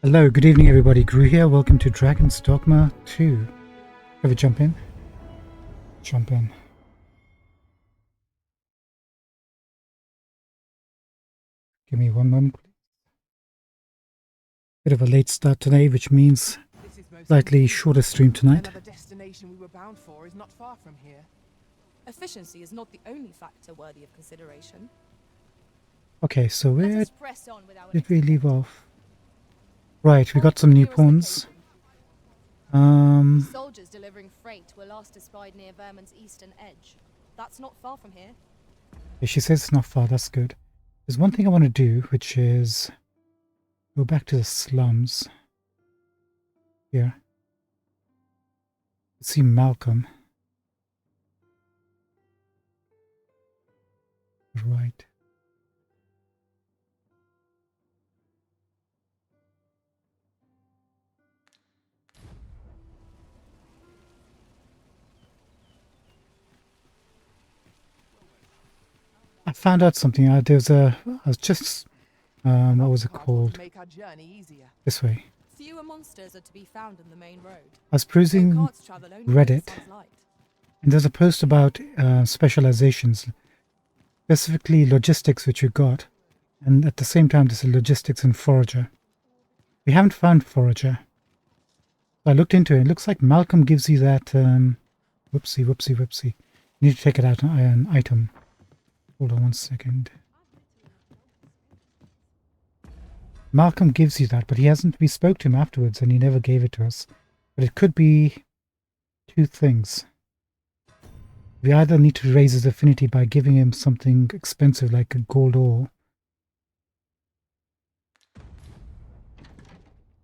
Hello, good evening everybody, Gru here, welcome to Dragon's Dogma 2. Shall we jump in? Jump in. Give me one moment, please. Bit of a late start today, which means slightly shorter stream tonight. Another destination we were bound for is not far from here. Efficiency is not the only factor worthy of consideration. Okay, so Let where us press on with our did we next leave step. off? Right, we got some new pawns. Soldiers delivering freight were last espied near Vermon's eastern edge. That's not far from here. Yeah, she says it's not far, that's good. There's one thing I want to do, which is go back to the slums. Here. See Malcolm. Right. I found out something. I was just, what was it called? Make our journey easier. This way. Fewer monsters are to be found in the main road. I was perusing Carts travel only when Reddit, the sun's light. and there's a post about specializations, specifically logistics, which we got, and at the same time there's a logistics and forager. We haven't found forager. I looked into it. It looks like Malcolm gives you that. Whoopsie. You need to take it out an item. Hold on one second. Malcolm gives you that, but he hasn't. We spoke to him afterwards, and he never gave it to us. But it could be two things. We either need to raise his affinity by giving him something expensive like a gold ore,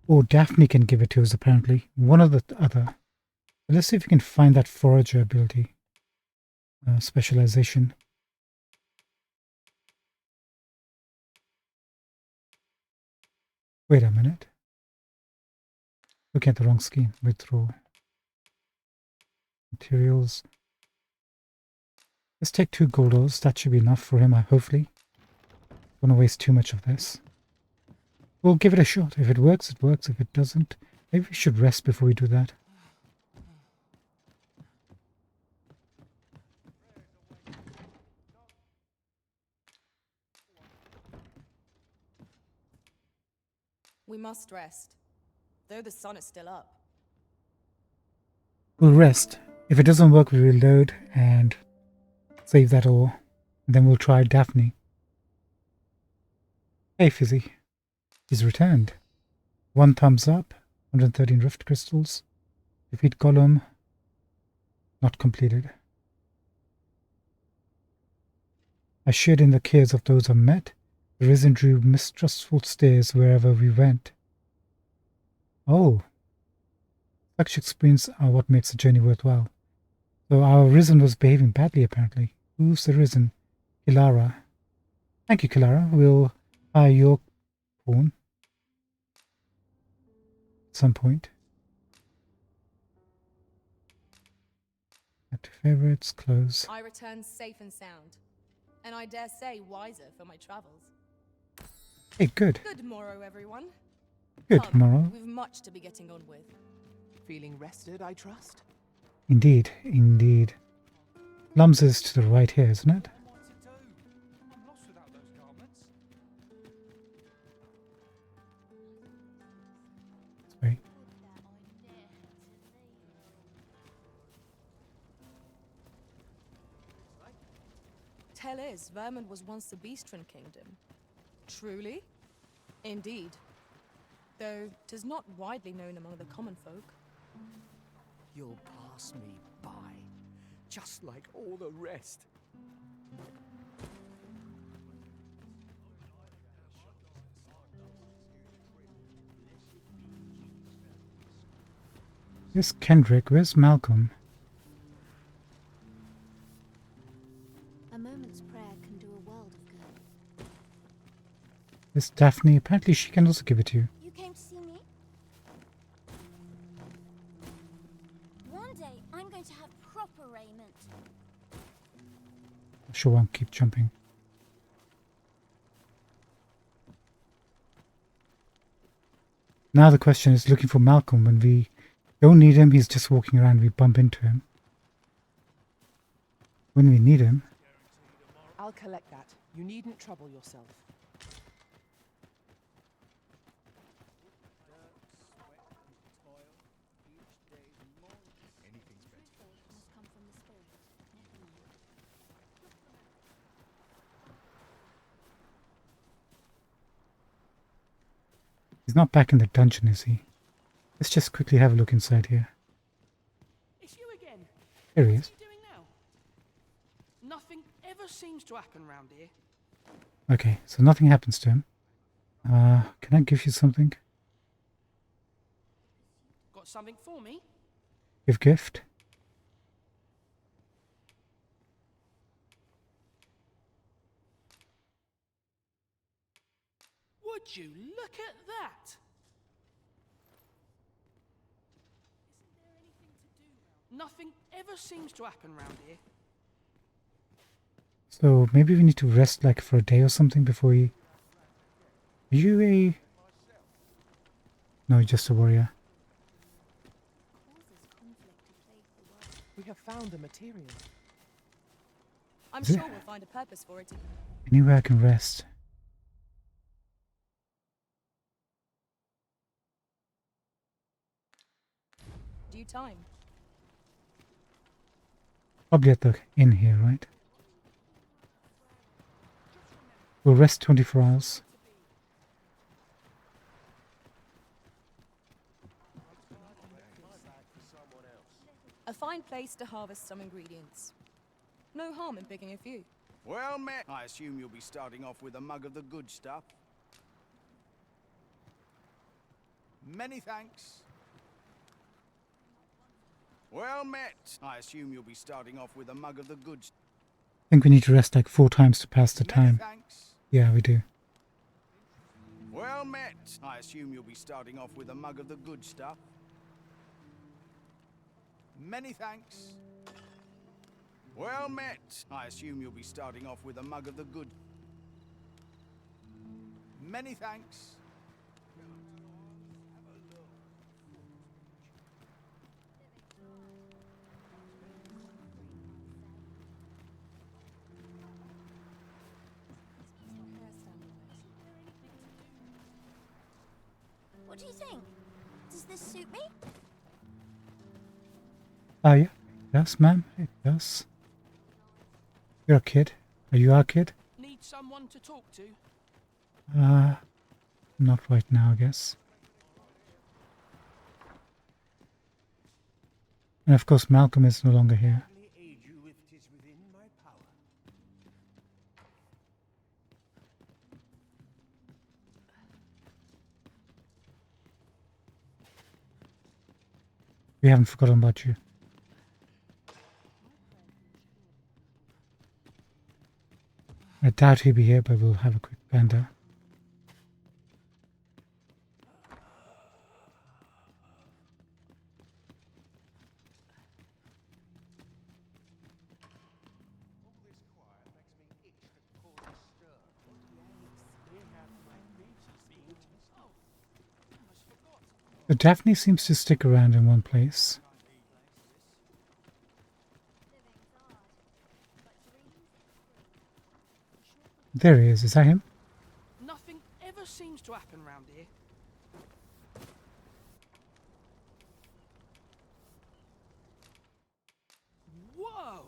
or Daphne can give it to us apparently. One or the other. But let's see if we can find that forager ability. Specialization. Wait a minute. Looking at the wrong scheme. Withdraw. Materials. Let's take 2 gold ores. That should be enough for him, hopefully. Don't want to waste too much of this. We'll give it a shot. If it works, it works. If it doesn't, maybe we should rest before we do that. We must rest, though the sun is still up. We'll rest. If it doesn't work, we will load and save that ore. And then we'll try Daphne. Hey, Fizzy. He's returned. 1 thumbs up. 113 rift crystals. Defeat Gollum. Not completed. I shared in the cares of those I met. The Risen drew mistrustful stares wherever we went. Oh. Such experience are what makes the journey worthwhile. So our Risen was behaving badly, apparently. Who's the Risen? Kilara. Thank you, Kilara. We'll hire your pawn at some point. Add to favorites, close. I return safe and sound, and I dare say wiser for my travels. Hey, good. Good morrow, everyone. Good, Come, Morrow. We've much to be getting on with. Feeling rested, I trust? Indeed, indeed. Lums is to the right here, isn't it? Sorry. Tell is, Vermont was once the Beastren Kingdom. Truly? Indeed. Though 'tis not widely known among the common folk. You'll pass me by, just like all the rest. Where's Kendrick? Where's Malcolm? A moment's prayer can do a world of good. Where's Daphne? Apparently she can also give it to you. You came to see me? One day I'm going to have proper raiment. Sure won't keep jumping. Now the question is looking for Malcolm. When we don't need him, he's just walking around. We bump into him. When we need him, I'll collect that. You needn't trouble yourself. Must come from the spirit. Never mind. he's not back in the dungeon, is he? Let's just quickly have a look inside here. It's you again. There he What is. are you doing now? Nothing ever seems to happen round here. Okay, so nothing happens to him. Can I give you something? Got something for me? Give gift? Would you look at that? Nothing ever seems to happen round here. So maybe we need to rest like for a day or something before we... Are you a... No, just a warrior. Causes conflict to plague the world. We have found a material. I'm Is it- sure we'll find a purpose for it. Anywhere I can rest. Due time. Probably at the inn here, right? We'll rest 24 hours. A fine place to harvest some ingredients. No harm in picking a few. Well met. I assume you'll be starting off with a mug of the good stuff. Many thanks. Well met. I assume you'll be starting off with a mug of the good stuff. I think we need to rest like 4 times to pass the Many time. thanks. Yeah, we do. Well met. I assume you'll be starting off with a mug of the good stuff. Many thanks. Well met. I assume you'll be starting off with a mug of the good. Many thanks. What do you think? Does this suit me? Ah, yeah. Yes, ma'am. It does. You're a kid. Are you our kid? Need someone to talk to? Not right now, I guess. And of course, Malcolm is no longer here. Aid you if 'tis within my power. We haven't forgotten about you. I doubt he'll be here, but we'll have a quick gander. So Daphne seems to stick around in one place. There he is. Is that him? Nothing ever seems to happen round here. Whoa!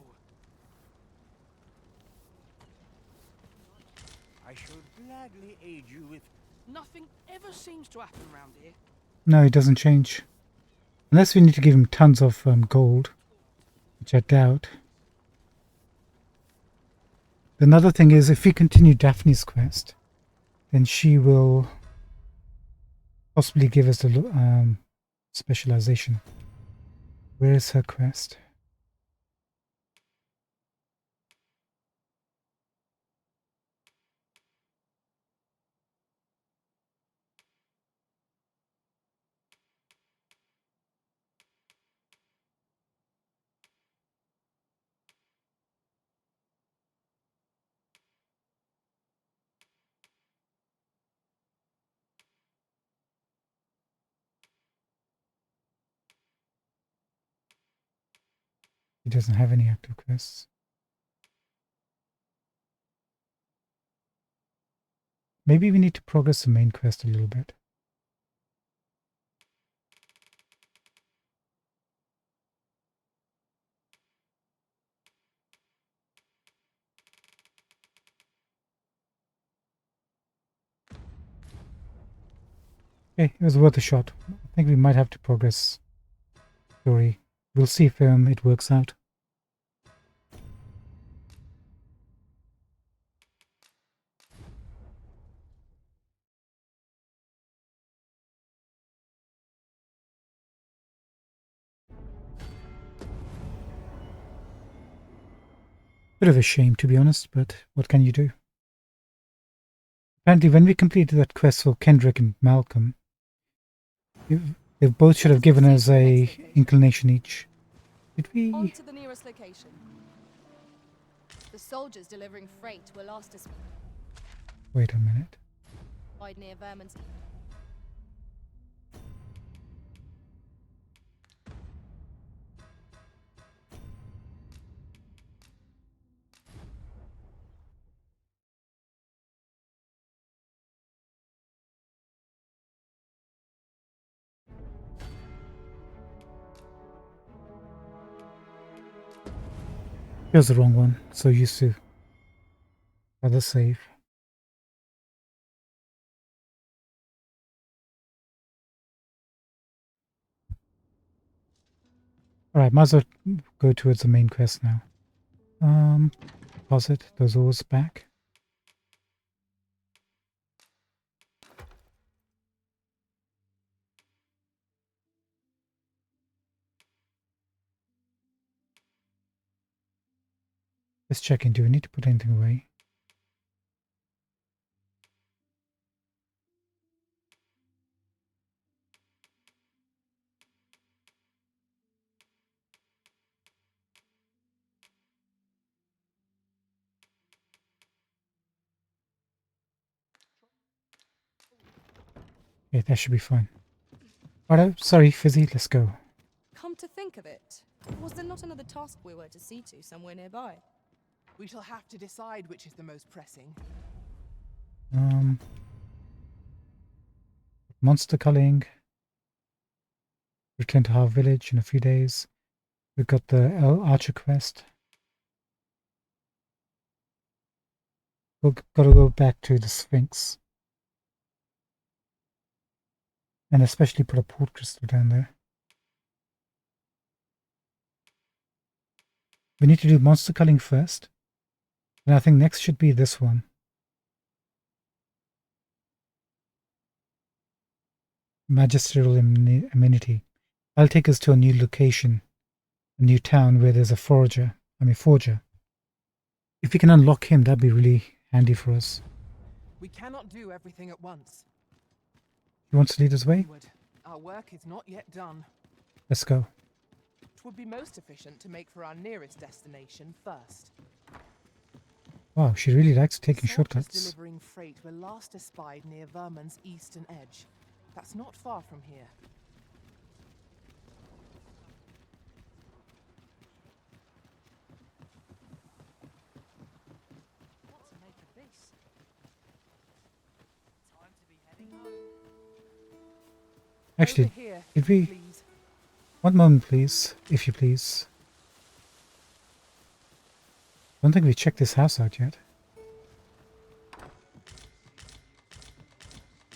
I shall gladly aid you if Nothing ever seems to happen round here. No, he doesn't change. Unless we need to give him tons of gold, which I doubt. Another thing is, if we continue Daphne's quest, then she will possibly give us a specialization. Where is her quest? He doesn't have any active quests. Maybe we need to progress the main quest a little bit. Okay, it was worth a shot. I think we might have to progress story. We'll see if it works out. Bit of a shame, to be honest, but what can you do? Apparently, when we completed that quest for Kendrick and Malcolm, they both should have given us a inclination each. Did On we? to the nearest location. The soldiers delivering freight were last Wait a minute. spied near Vermon's. Here's the wrong one. So used to other save. Alright, might as well go towards the main quest now. Deposit those ores back. Let's check in. Do we need to put anything away? Yeah, that should be fine. Alright, sorry, Fizzy, let's go. Come to think of it, was there not another task we were to see to somewhere nearby? We shall have to decide which is the most pressing. Monster culling. Return to our village in a few days. We've got the Archer quest. We've got to go back to the Sphinx. And especially put a port crystal down there. We need to do monster culling first. And I think next should be this one. Magisterial amenity. That'll take us to a new location. A new town where there's a forger. If we can unlock him, that'd be really handy for us. We cannot do everything at once. He wants to lead us way? Onward. Our work is not yet done. Let's go. It would be most efficient to make for our nearest destination first. Wow, she really likes taking Soldiers shortcuts. delivering freight were last espied near Vermon's eastern edge. That's not far from here. What to make of this? Time to be heading home. Actually, Over here, did we... please. One moment, please, if you please. I don't think we checked this house out yet.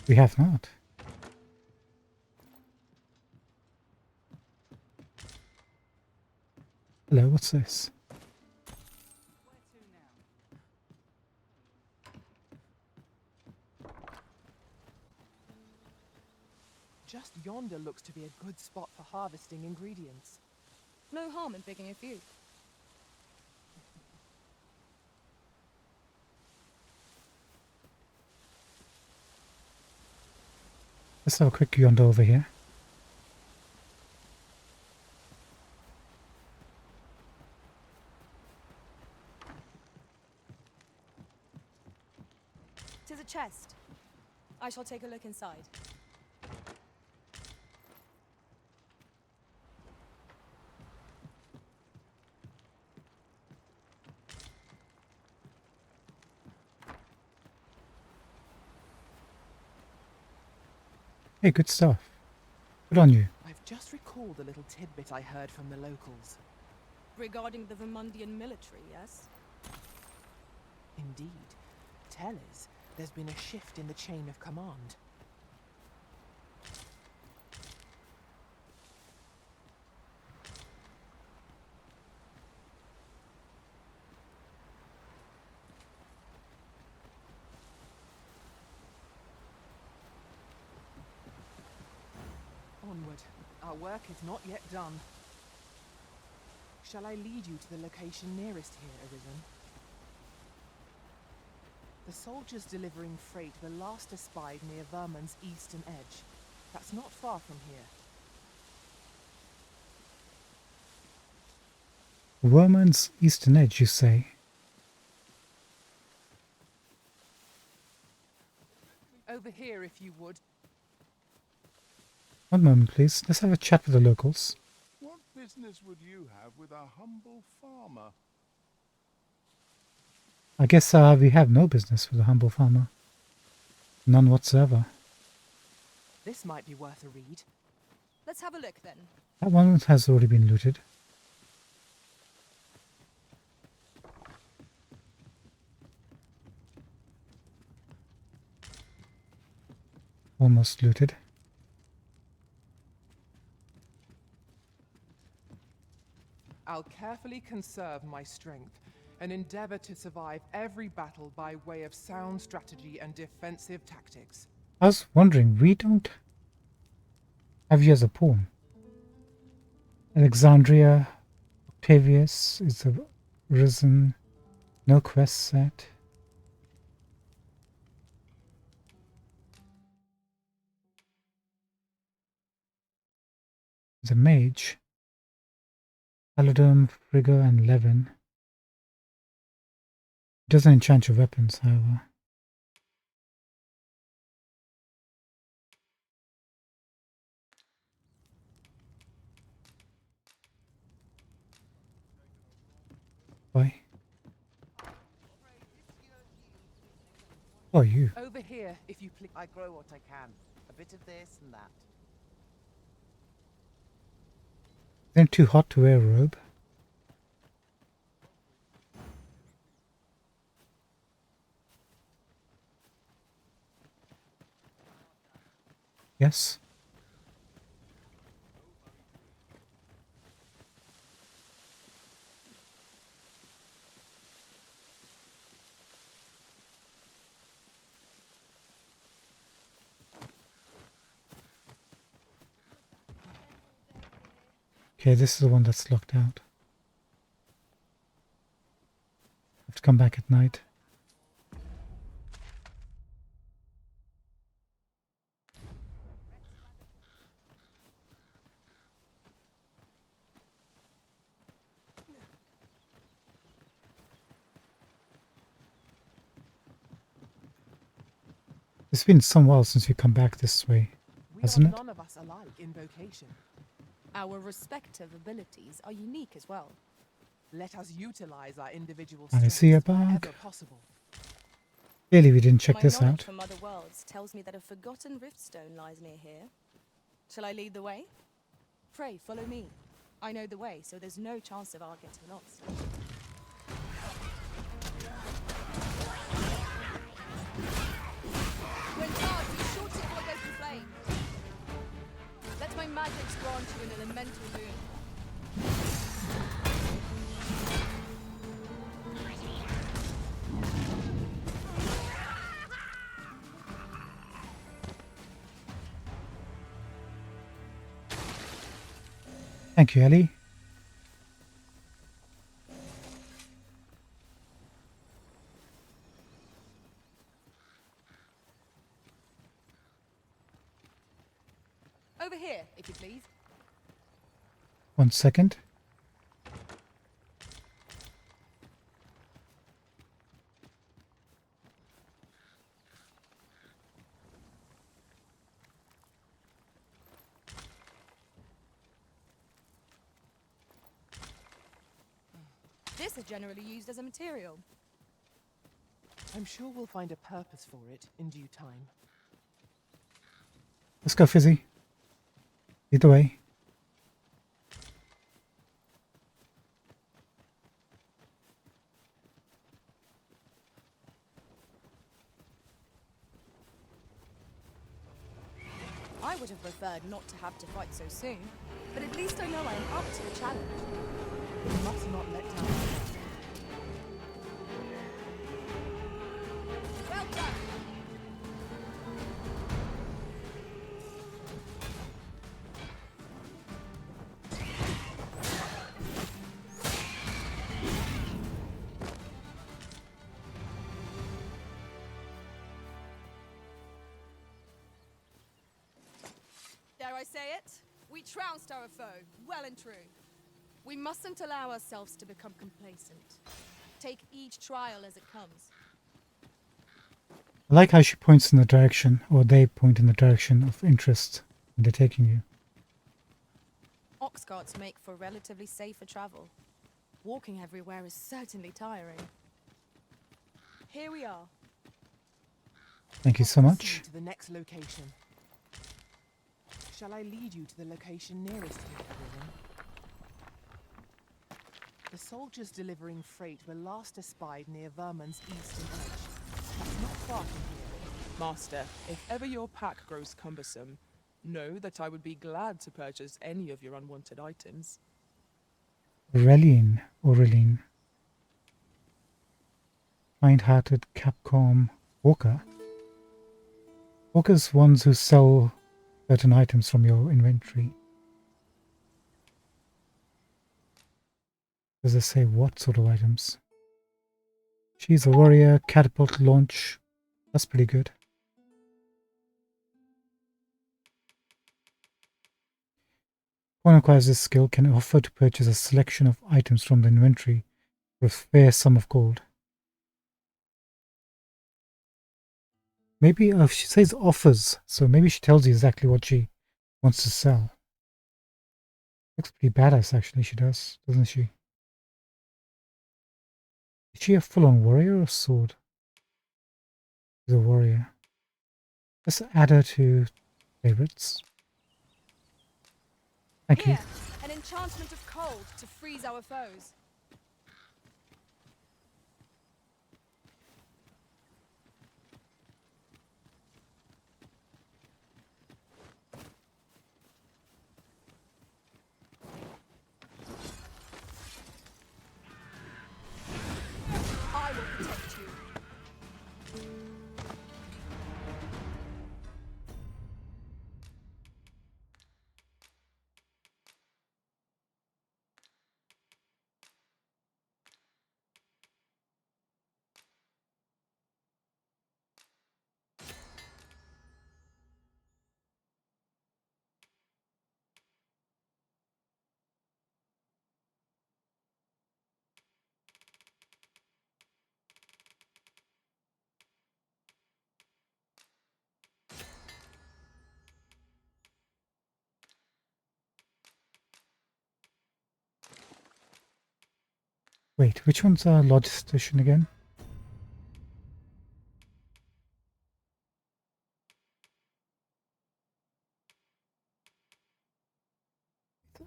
We have not. Hello, what's this? Just yonder looks to be a good spot for harvesting ingredients. No harm in picking a few. Let's have a quick yonder over here. Tis a chest. I shall take a look inside. Hey, good stuff. Good on you. I've just recalled a little tidbit I heard from the locals. Regarding the Vermundian military, yes? Indeed. Tell us, there's been a shift in the chain of command. Onward. Our work is not yet done. Shall I lead you to the location nearest here, Arisen? The soldiers delivering freight were last espied near Vermun's eastern edge. That's not far from here. Vermon's eastern edge, you say? Over here, if you would. One moment, please. Let's have a chat with the locals. What business would you have with a humble farmer? I guess we have no business with a humble farmer. None whatsoever. This might be worth a read. Let's have a look then. That one has already been looted. Almost looted. I'll carefully conserve my strength and endeavor to survive every battle by way of sound strategy and defensive tactics. I was wondering, we don't have you as a pawn. Alexandria, Octavius is arisen. No quest set. The mage. Paladin, Frigga, and Levin. It doesn't enchant your weapons, however. Why? Who are you? Over here, if you please. I grow what I can. A bit of this and that. Isn't it too hot to wear a robe? Yes. Okay, this is the one that's locked out. Have to come back at night. It's been some while since we come back this way, We hasn't are it? none of us alike in vocation. Our respective abilities are unique as well. Let us utilize our individual I strengths see a wherever bug. possible. Clearly we didn't check My this knowledge out. from other worlds tells me that a forgotten riftstone lies near here. Shall I lead the way? Pray, follow me. I know the way, so there's no chance of our getting lost. When charged, be sure to avoid open flame. Let my magics grant you an elemental boon. Thank you, Ellie. Over here, if you please. 1 second. This is generally used as a material. I'm sure we'll find a purpose for it in due time. Let's go, Fizzy. Lead the way. I would have preferred not to have to fight so soon, but at least I know I am up to the challenge. We must not let down our guard. Well done! Dare I say it? We trounced our foe, well and true. We mustn't allow ourselves to become complacent. Take each trial as it comes. I like how she points in the direction, or they point in the direction of interest when they're taking you. Ox carts make for relatively safer travel. Walking everywhere is certainly tiring. Here we are. Thank you so Proceed much. to the next location. Shall I lead you to the location nearest here, everyone? The soldiers delivering freight were last espied near Vermon's eastern edge. That's not far from here. Master, if ever your pack grows cumbersome, know that I would be glad to purchase any of your unwanted items. Aurelian. Kind-hearted Capcom Walker. Walkers ones who sell certain items from your inventory. Does it say what sort of items? She's a warrior, catapult launch. That's pretty good. One who acquires this skill can offer to purchase a selection of items from the inventory for a fair sum of gold. Maybe she says offers, so maybe she tells you exactly what she wants to sell. Looks pretty badass, actually, she does, doesn't she? Is she a full-on warrior or sword? She's a warrior. Let's add her to favorites. Thank you. Here, an enchantment of cold to freeze our foes. I will protect you. Wait, which one's our logistician again?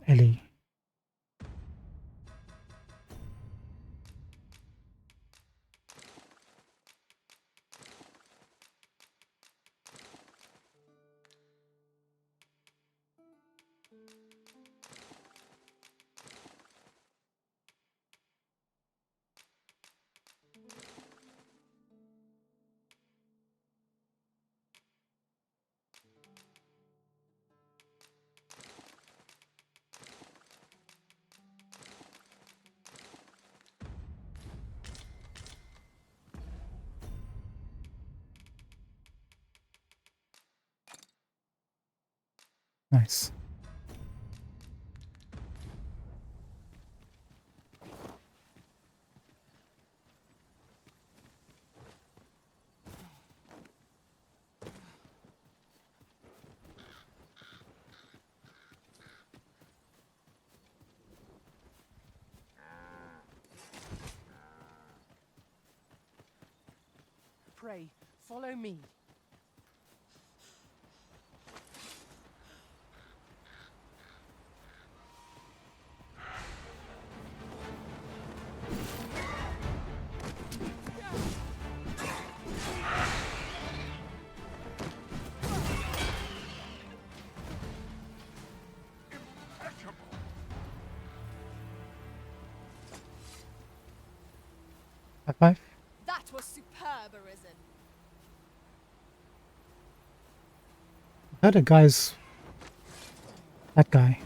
Ellie. Nice. Pray, follow me. 5. That was superb, Arisen. I heard a guy's... that guy.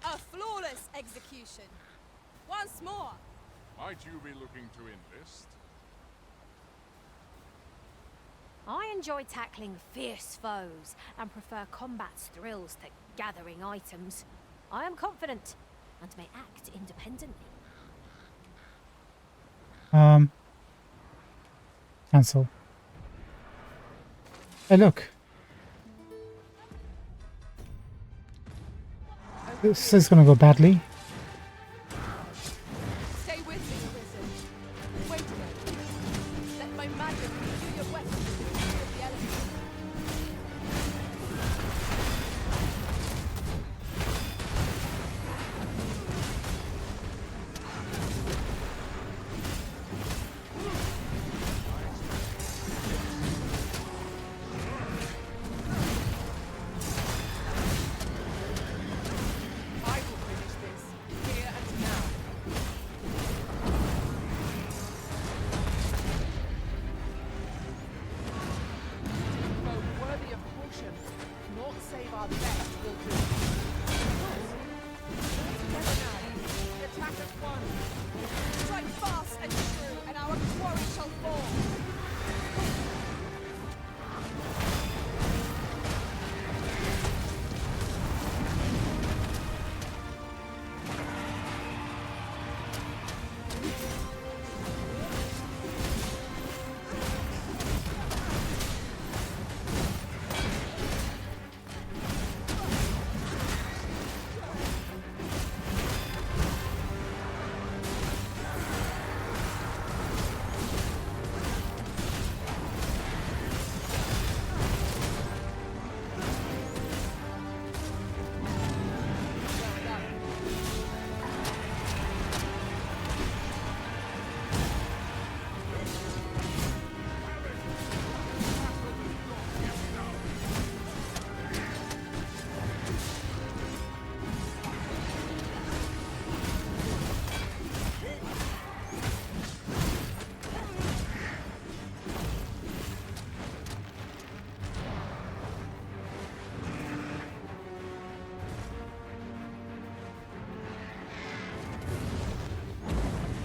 A flawless execution. Once more. Might you be looking to enlist? I enjoy tackling fierce foes and prefer combat's thrills to gathering items. I am confident and may act independently. Cancel. Hey, look. This is gonna go badly. Stay with me, Arisen. Wait a moment. Let my magic do your weapon with the speed of the elements. I will finish this, here and now. Foe worthy of caution, naught save our best will do. All together now, the attack at one. Strike fast and true, and our quarry shall fall.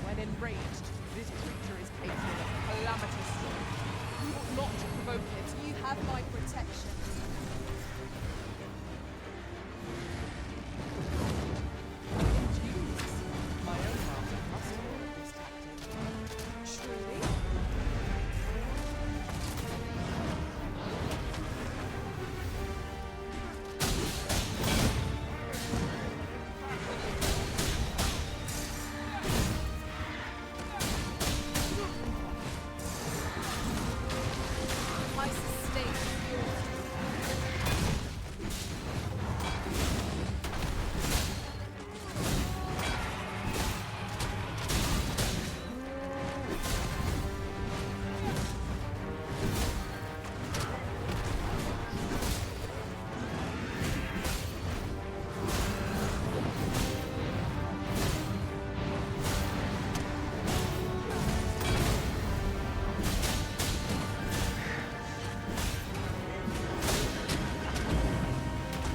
When enraged, this creature is capable of calamitous strength. You ought not to provoke it. You have my protection. Ingenious. My own master must know of this tactic. Truly? I sustain yours.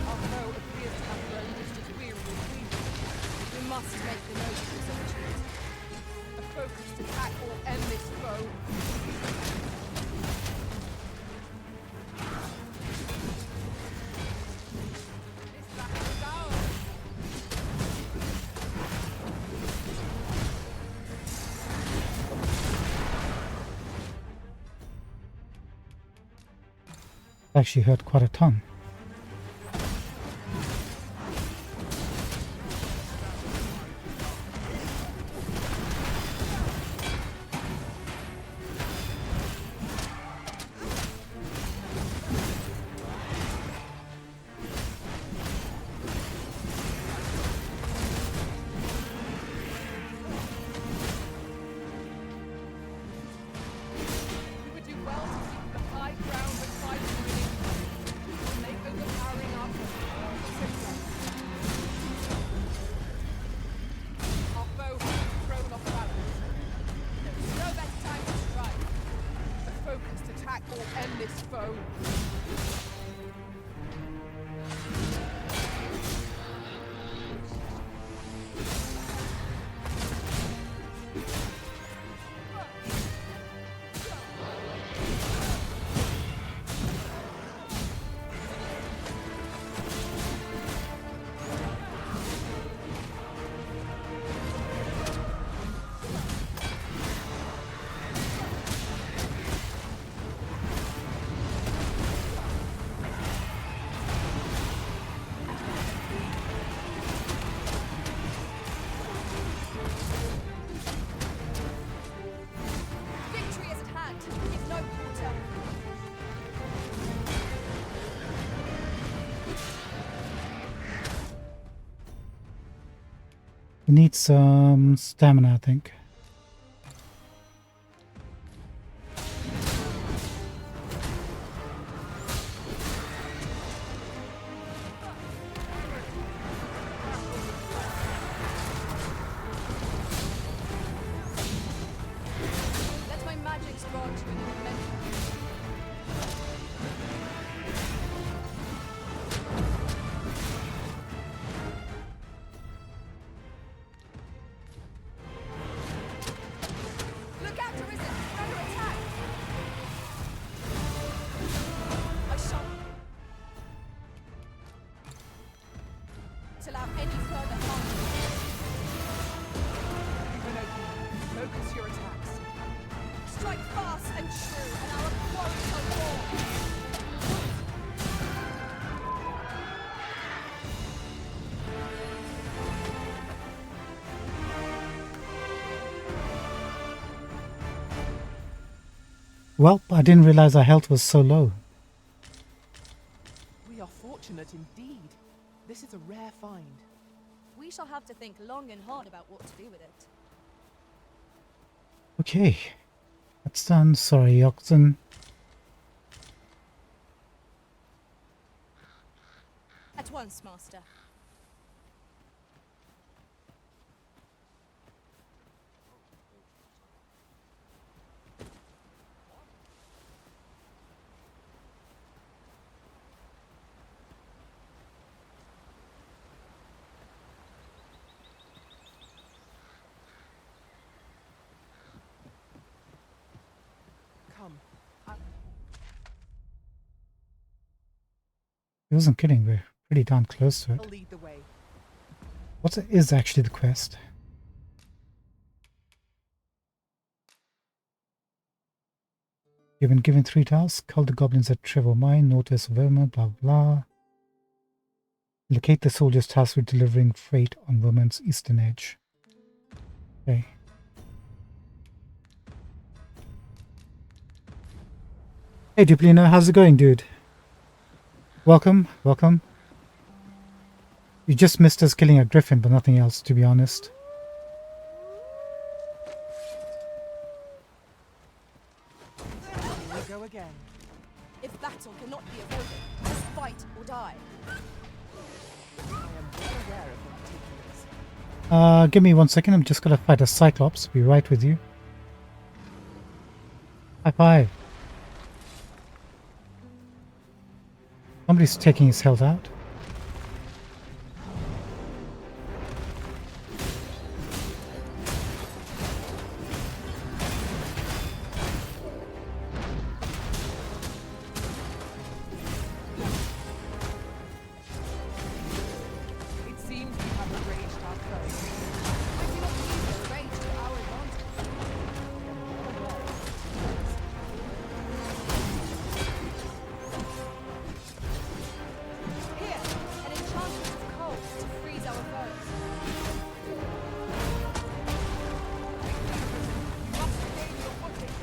Our foe appears to have grown just as weary as we do. We must make the most of this opportunity. A focused attack will end this foe. This battle is ours. Actually hurt quite a ton. foe. Victory is at hand. Give no quarter. We need some stamina, I think. Let my magics grant you an momentum. Look out, Arisen! Under attack! I shall allow any further harm. Focus your attacks. Strike fast and true, and our quarry shall fall. Well, I didn't realize our health was so low. We are fortunate indeed. This is a rare find. We shall have to think long and hard about what to do with it. Okay. That's done. Sorry, oxen. At once, Master. Come. He wasn't kidding. We're pretty darn close to it. I'll lead the way. What is actually the quest? You've been given 3 tasks. Cull the goblins at Trevor Mine. Notice Vermin. Blah blah. Locate the soldiers tasked with delivering freight on Vermon's eastern edge. Okay. Hey Duplino, how's it going, dude? Welcome, welcome. You just missed us killing a griffin, but nothing else, to be honest. Here we go again. If battle cannot be avoided, just fight or die. I am well aware of the particulars. Give me 1 second. I'm just gonna fight a Cyclops. Be right with you. High five. Somebody's taking his health out. It seems we have enraged our foe. I do not use this rage to our advantage. Here, an enchantment of cold to freeze our foes. You must regain your footing.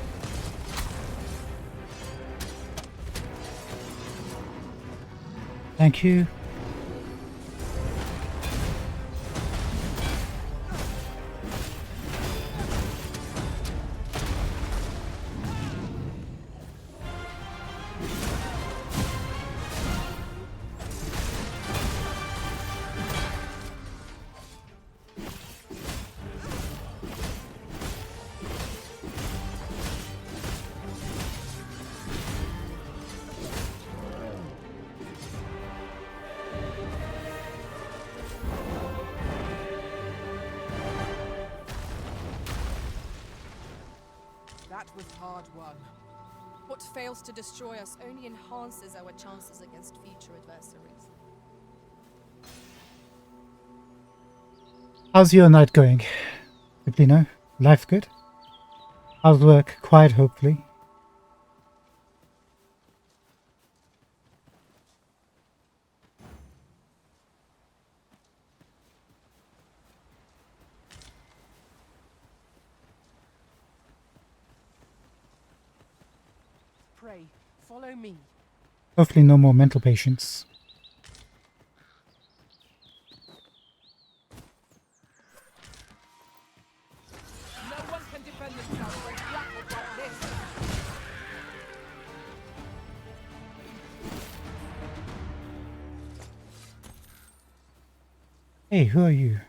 Thank you. That was hard won. What fails to destroy us only enhances our chances against future adversaries. How's your night going, Pipino? Life good? How's work? Quiet, hopefully. Pray, follow me. Hopefully no more mental patients. No one can defend themselves when grappled like this. Hey, who are you?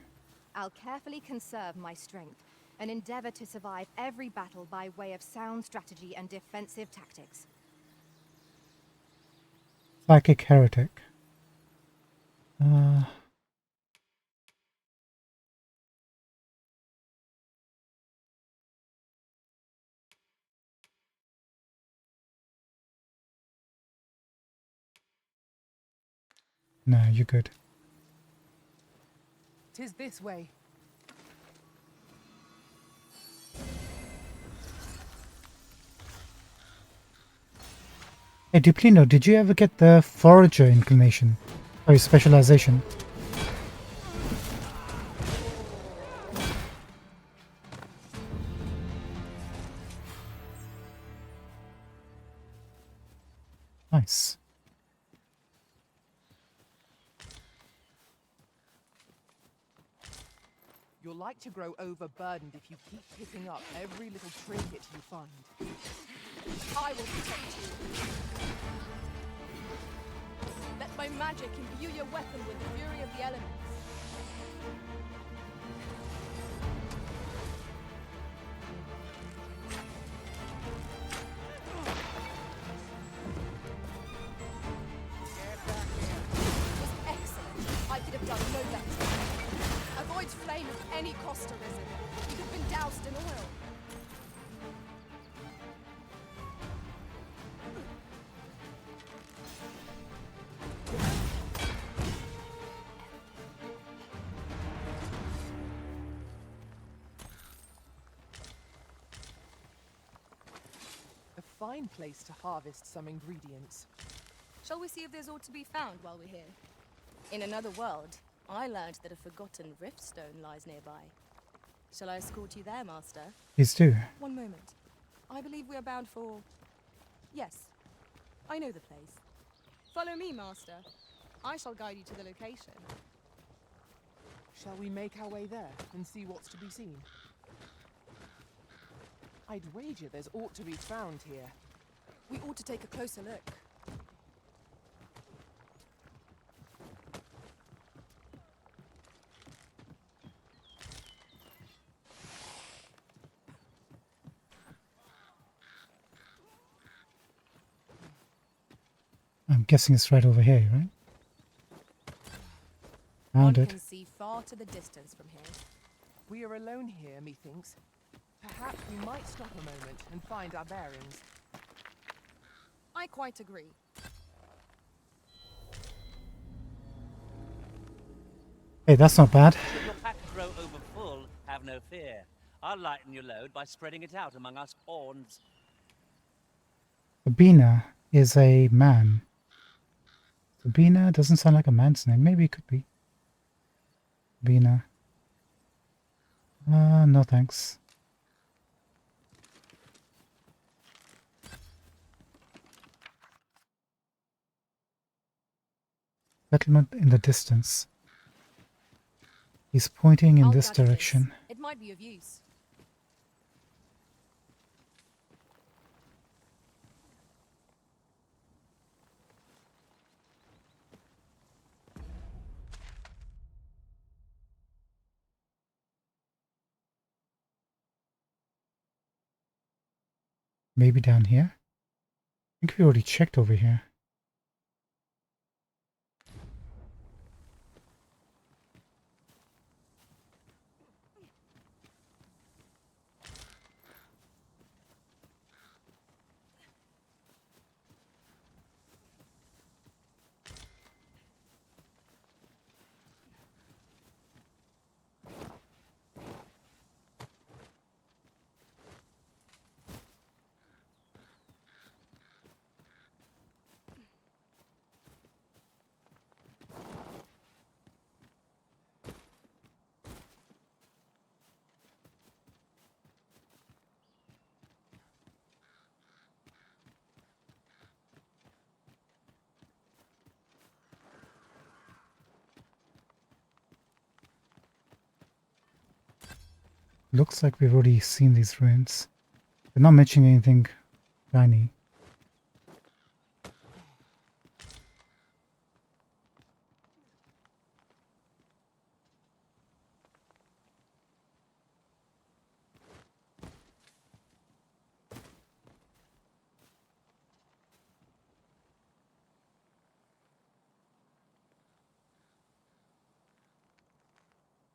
I'll carefully conserve my strength and endeavor to survive every battle by way of sound strategy and defensive tactics. Psychic heretic. No, you're good. 'Tis this way. Hey, Duplino, did you ever get the forager inclination? Or specialization? Nice. You're like to grow overburdened if you keep picking up every little trinket you find. I will protect you. Let my magic imbue your weapon with the fury of the elements. It was excellent. I could have done no better. Avoid flame at any cost, Arisen. You could have been doused in oil. A fine place to harvest some ingredients. Shall we see if there's aught to be found while we're here? In another world, I learned that a forgotten riftstone lies nearby. Shall I escort you there, Master? Please do. One moment. I believe we are bound for... Yes, I know the place. Follow me, Master. I shall guide you to the location. Shall we make our way there and see what's to be seen? I'd wager there's aught to be found here. We ought to take a closer look. I'm guessing it's right over here, right? One Found it. can see far to the distance from here. We are alone here, methinks. Perhaps we might stop a moment and find our bearings. I quite agree. Hey, that's not bad. Should your pack grow over full, have no fear. I'll lighten your load by spreading it out among us pawns. Sabina is a man. Sabina doesn't sound like a man's name. Maybe it could be. Sabina. No thanks. Settlement in the distance. He's pointing in I'll this gather direction. It might be of use. Maybe down here? I think we already checked over here. Looks like we've already seen these ruins. They're not mentioning anything shiny.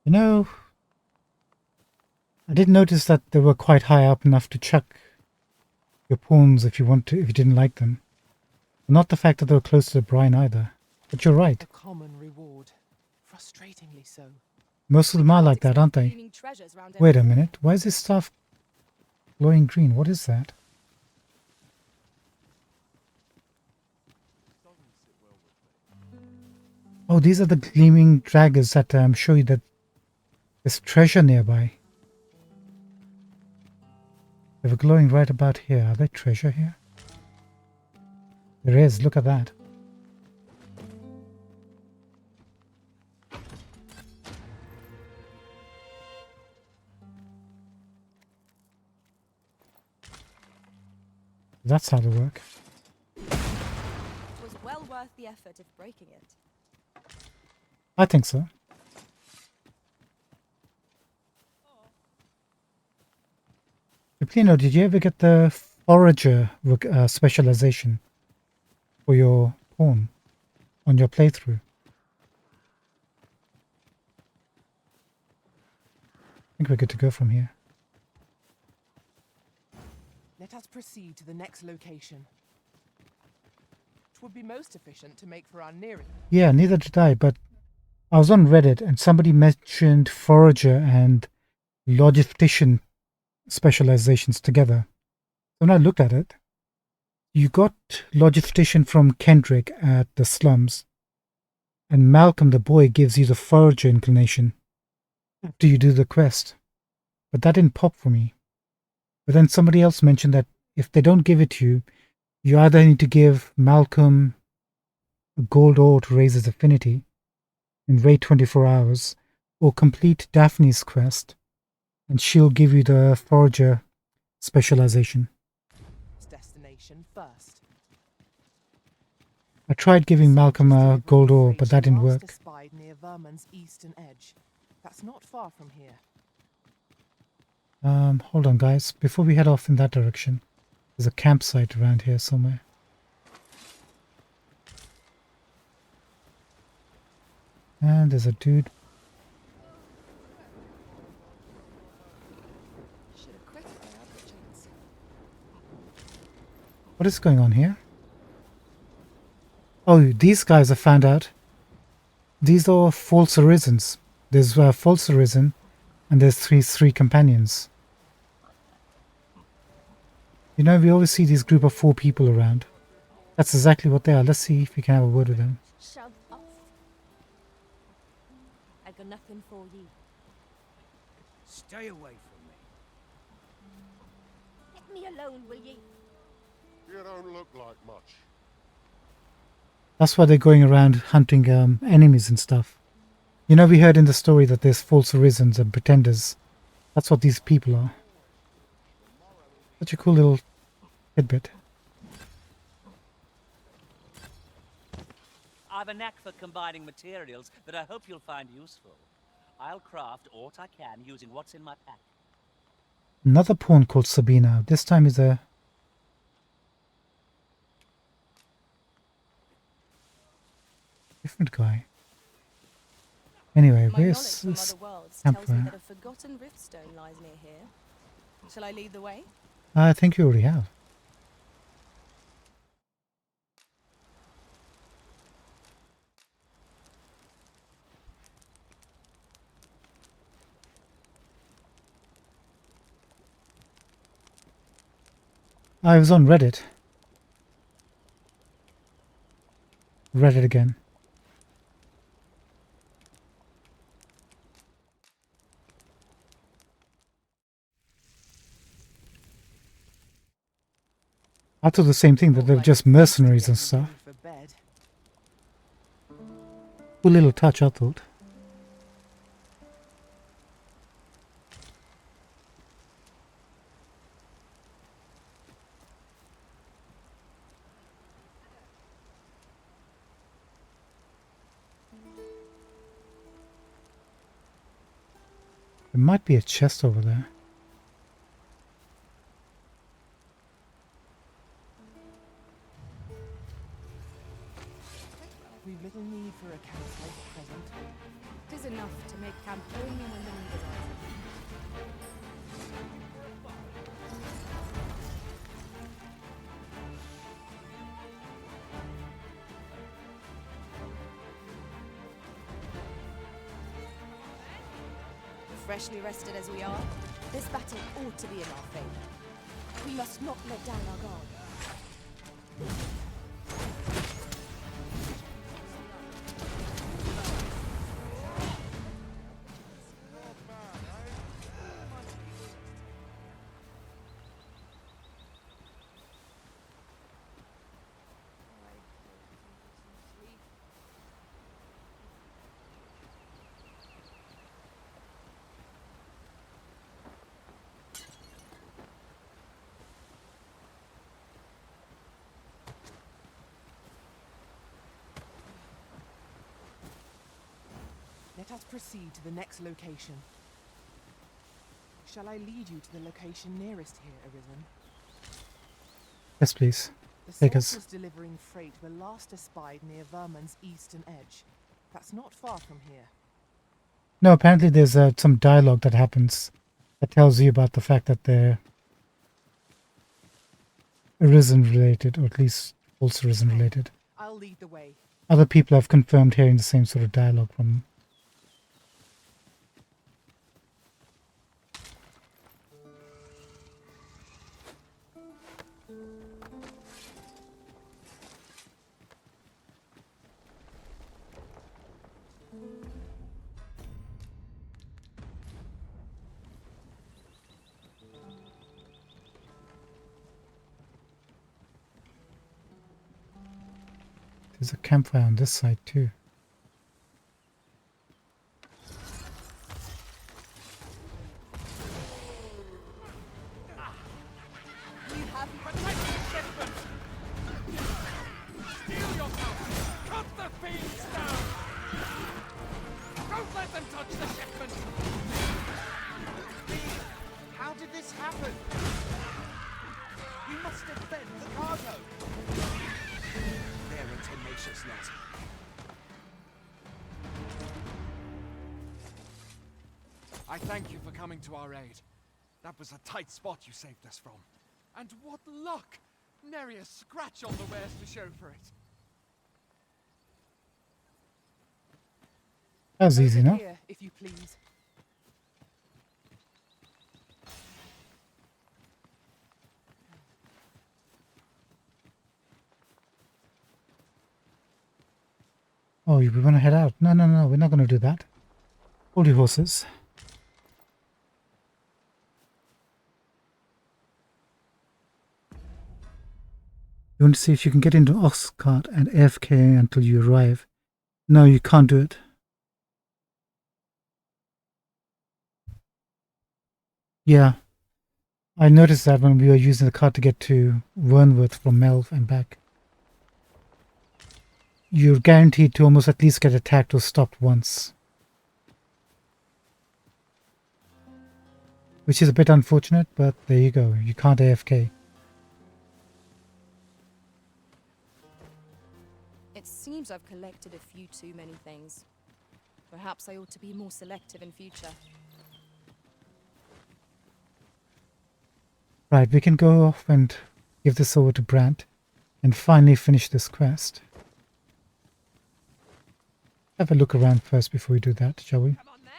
You know, I did notice that they were quite high up enough to chuck your pawns if you didn't like them. Not the fact that they were close to the brine either. But you're right. A common reward. Frustratingly so. Most of them are like that, aren't they? Gleaming treasures round Wait a every minute. Why is this stuff glowing green? What is that? Oh, these are the gleaming daggers that show you that there's treasure nearby. They were glowing right about here. Are there treasure here? There is. Look at that. That's how to work. It was well worth the effort of breaking it. I think so. Pipino, did you ever get the forager specialization for your pawn on your playthrough? I think we're good to go from here. Let us proceed to the next location. It would be most efficient to make for our nearest. Yeah, neither did I, but I was on Reddit and somebody mentioned forager and logistician specializations together. So when I looked at it, you got logistician from Kendrick at the slums, and Malcolm the boy gives you the forager inclination after you do the quest. But that didn't pop for me. But then somebody else mentioned that if they don't give it to you, you either need to give Malcolm a gold ore to raise his affinity and wait 24 hours, or complete Daphne's quest, and she'll give you the forager specialization. Destination first. I tried giving Malcolm a gold ore, but that didn't work. Spied near Vermon's eastern edge. That's not far from here. Hold on, guys. Before we head off in that direction, there's a campsite around here somewhere. And there's a dude. Should have quit by other chance. What is going on here? Oh, these guys have found out. These are false arisens. There's false arisen, and there's three companions. You know, we always see these group of 4 people around. That's exactly what they are. Let's see if we can have a word with them. Shove off. I got nothing for you. Stay away from me. Let me alone, will ye? You don't look like much. That's why they're going around hunting enemies and stuff. You know, we heard in the story that there's false arisens and pretenders. That's what these people are. Such a cool little tidbit. I've a knack for combining materials that I hope you'll find useful. I'll craft aught I can using what's in my pack. Another pawn called Sabina. This time is a... different guy. Anyway, My where's knowledge this from other worlds tells me campfire? that a forgotten riftstone lies near here. Shall I lead the way? I think you already have. I was on Reddit. Reddit again. I thought the same thing, that they're just mercenaries and stuff. For bed. Cool little touch, I thought. There might be a chest over there. We've little need for a campsite at present. It is enough to make camp only when the need arises. Freshly rested as we are, this battle ought to be in our favor. We must not let down our guard. Let us proceed to the next location. Shall I lead you to the location nearest here, Arisen? Yes, please. The Take us. soldiers delivering freight were last espied near Vermund's eastern edge. That's not far from here. No, apparently there's some dialogue that happens that tells you about the fact that they're Arisen related, or at least also Arisen related. I'll lead the way. Other people have confirmed hearing the same sort of dialogue from them. There's a campfire on this side too. We have protected the shipment! Steel yourself! Cut the fiends down! Don't let them touch the shipment! How did this happen? We must defend the cargo. They're a tenacious lot. I thank you for coming to our aid. That was a tight spot you saved us from. And what luck! Nary a scratch on the wares to show for it. That was easy Over enough. here, if you please. Oh, we want to head out. No, no, no, we're not going to do that. Hold your horses. You want to see if you can get into ox cart and AFK until you arrive. No, you can't do it. Yeah. I noticed that when we were using the cart to get to Wernworth from Melv and back. You're guaranteed to almost at least get attacked or stopped once. Which is a bit unfortunate, but there you go. You can't AFK. It seems I've collected a few too many things. Perhaps I ought to be more selective in future. Right, we can go off and give this over to Brant and finally finish this quest. Have a look around first before we do that, shall we? Come on then.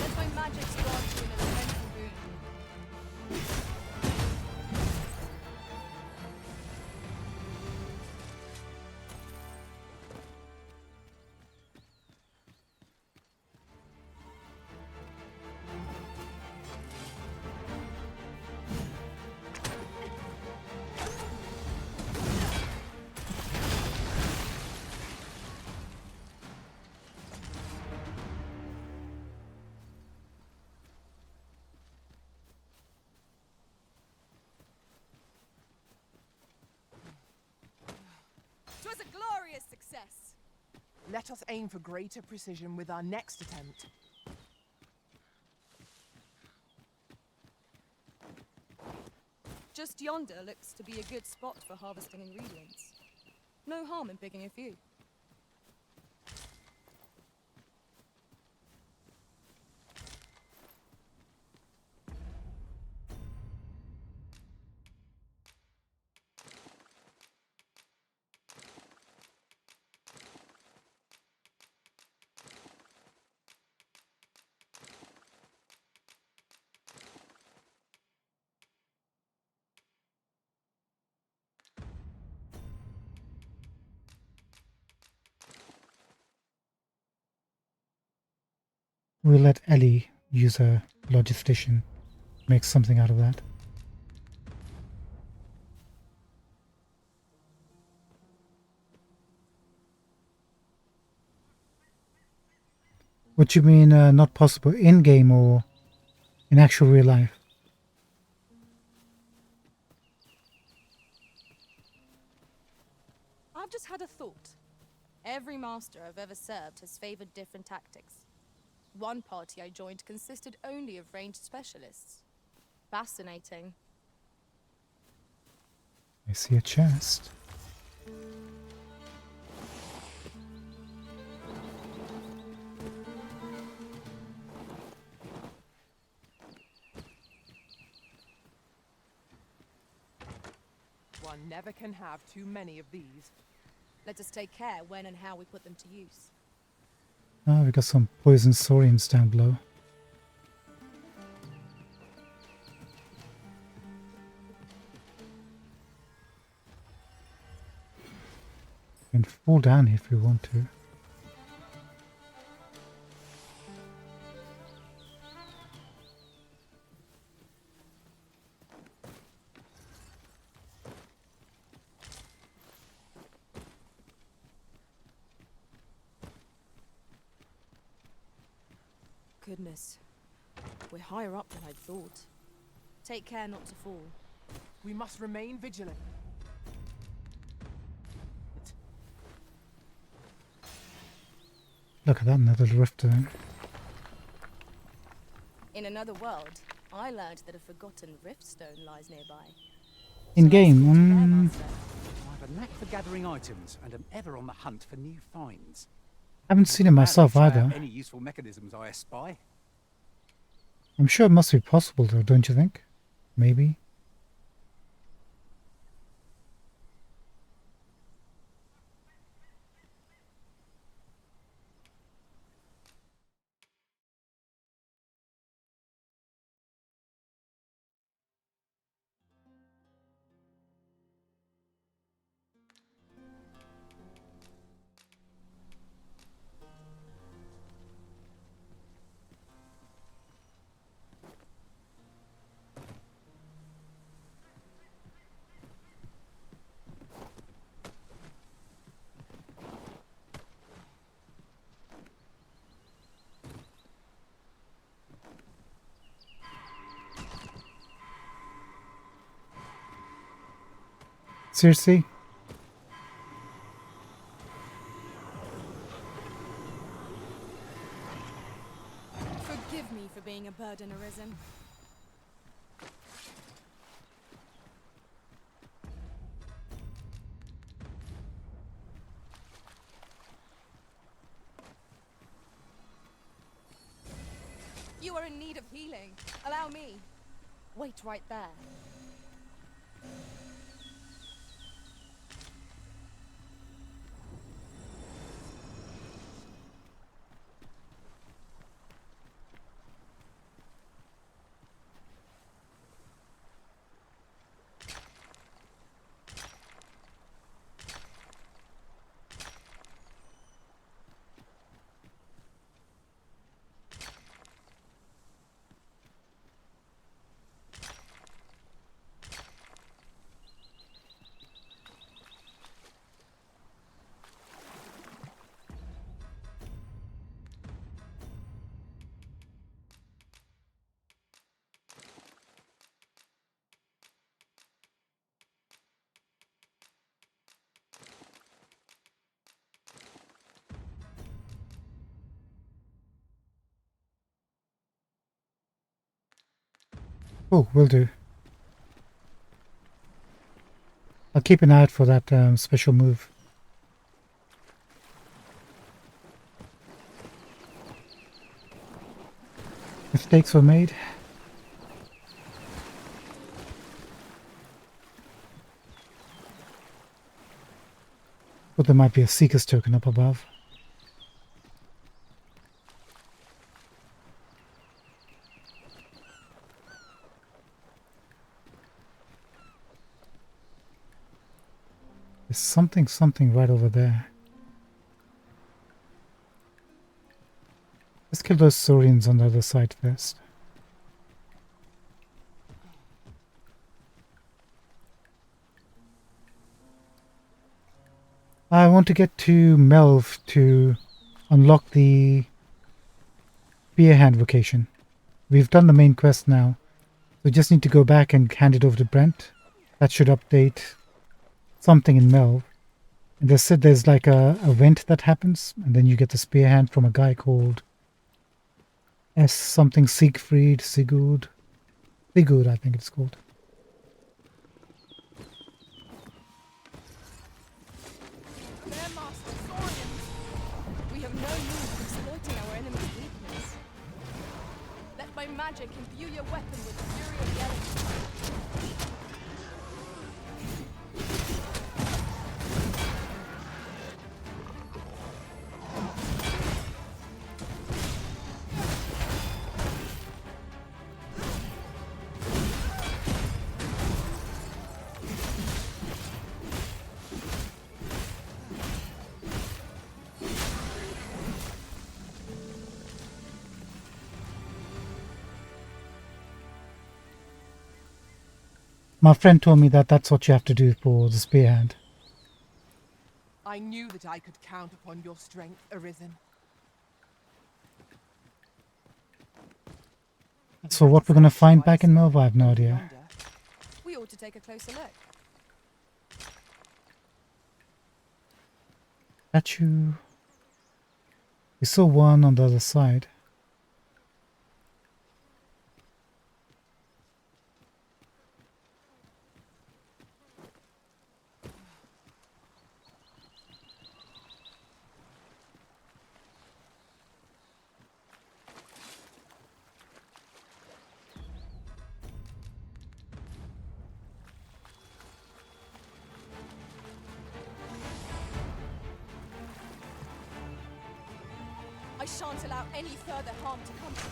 Let my magic grant you an elemental boon. glorious success. Let us aim for greater precision with our next attempt. Just yonder looks to be a good spot for harvesting ingredients. No harm in picking a few. We'll let Ellie use her logistician, make something out of that. What do you mean not possible? In-game or in actual real life? I've just had a thought. Every master I've ever served has favored different tactics. One party I joined consisted only of ranged specialists. Fascinating. I see a chest. One never can have too many of these. Let us take care when and how we put them to use. Ah, we got some poison saurians down below. You can fall down if you want to. Goodness. We're higher up than I'd thought. Take care not to fall. We must remain vigilant. Look at that, another rift there. In another world, I learned that a forgotten riftstone lies nearby. In Shall I game, escort you there, Master? I have a knack for gathering items and am ever on the hunt for new finds. haven't seen it myself Gladly try out either. Any useful mechanisms I espy. I'm sure it must be possible though, don't you think? Maybe. Seriously? Forgive me for being a burden arisen. You are in need of healing. Allow me. Wait right there. Oh, will do. I'll keep an eye out for that special move. Mistakes were made. But there might be a Seeker's token up above. There's something right over there. Let's kill those Saurians on the other side first. I want to get to Melv to unlock the Spearhand vocation. We've done the main quest now. We just need to go back and hand it over to Brent. That should update something in Melv. And they said there's like a event that happens, and then you get the Spearhand from a guy called S something Sigfried, Sigurd, I think it's called. Fair Master Saurians! We have no means of exploiting our enemy's weakness. Let my magic imbue your weapon with the fury of the elements. My friend told me that that's what you have to do for the Spearhand. I knew that I could count upon your strength, Arisen. So what we're going to find back in Melv, I have no idea. Yonder. We ought to take a closer look. Statue. We saw one on the other side. I shan't allow any further harm to come to you.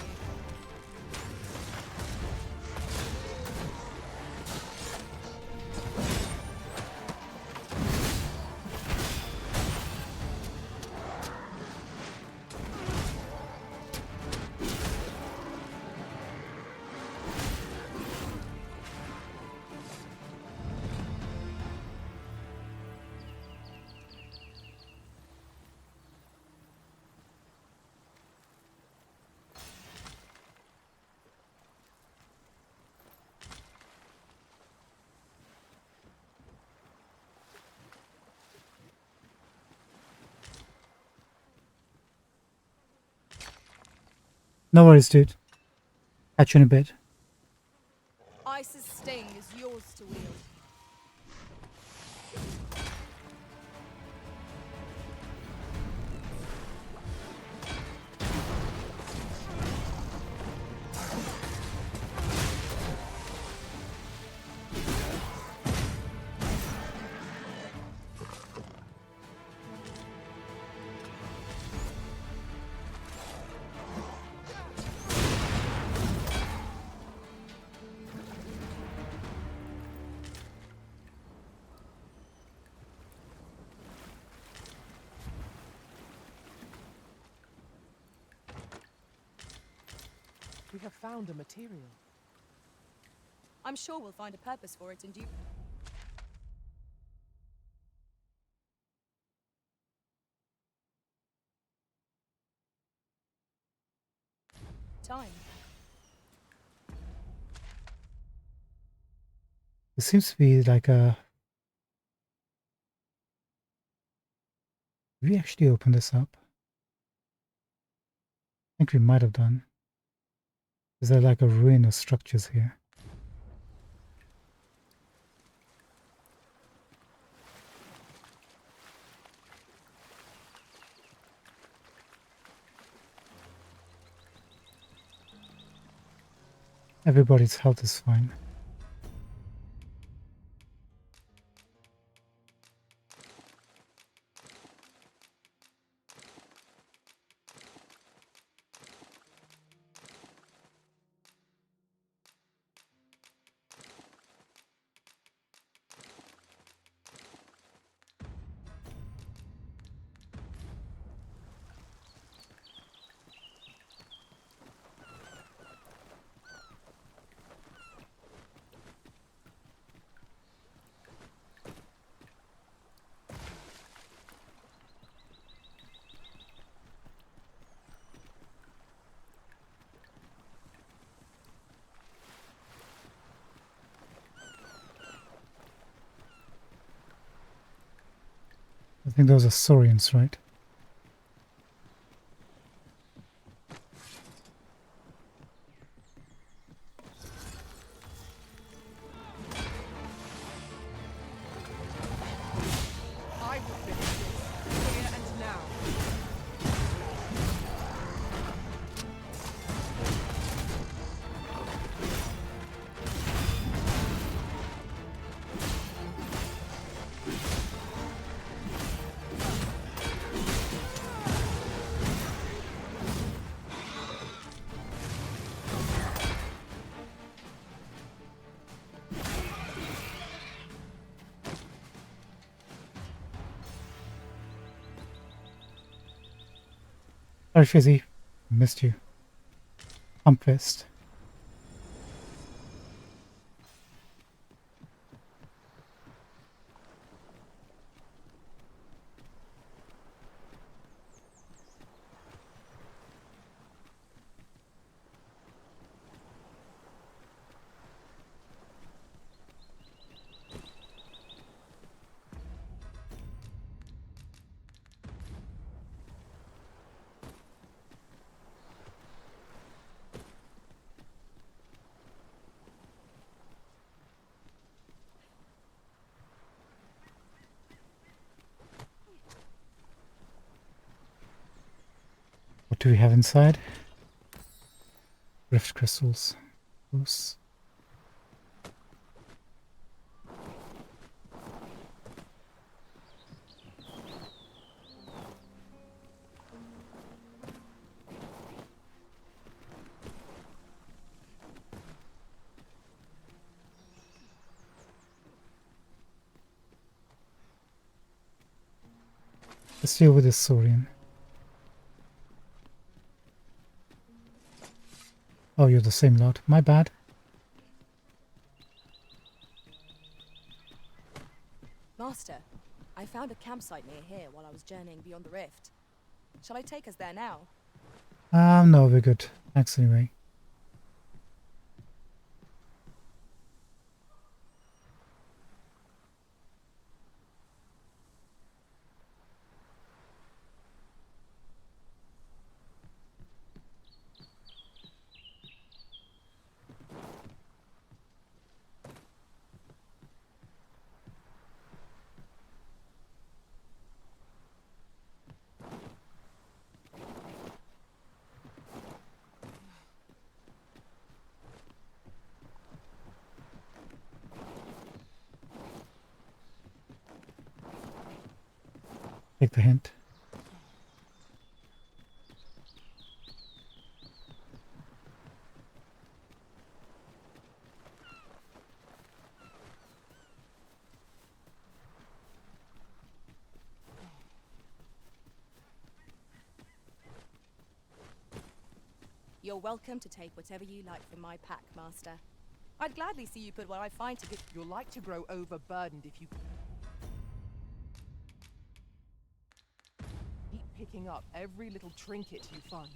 No worries, dude. Catch you in a bit. Ice's sting is yours to wield. We have found a material. I'm sure we'll find a purpose for it in due time. There seems to be like a... Did we actually open this up? I think we might have done. Is there like a ruin of structures here? Everybody's health is fine. I think those are saurians, right? I will finish this here and now. Sorry, Fizzy. Missed you. I'm pissed. What do we have inside? Rift crystals. Oops. Let's deal with this saurian. Oh, you're the same lot. My bad. Master, I found a campsite near here while I was journeying beyond the rift. Shall I take us there now? No, we're good. Thanks anyway. Take the hint. You're welcome to take whatever you like from my pack, Master. I'd gladly see you put what I find to good. You'll like to grow overburdened if you keep picking up every little trinket you find.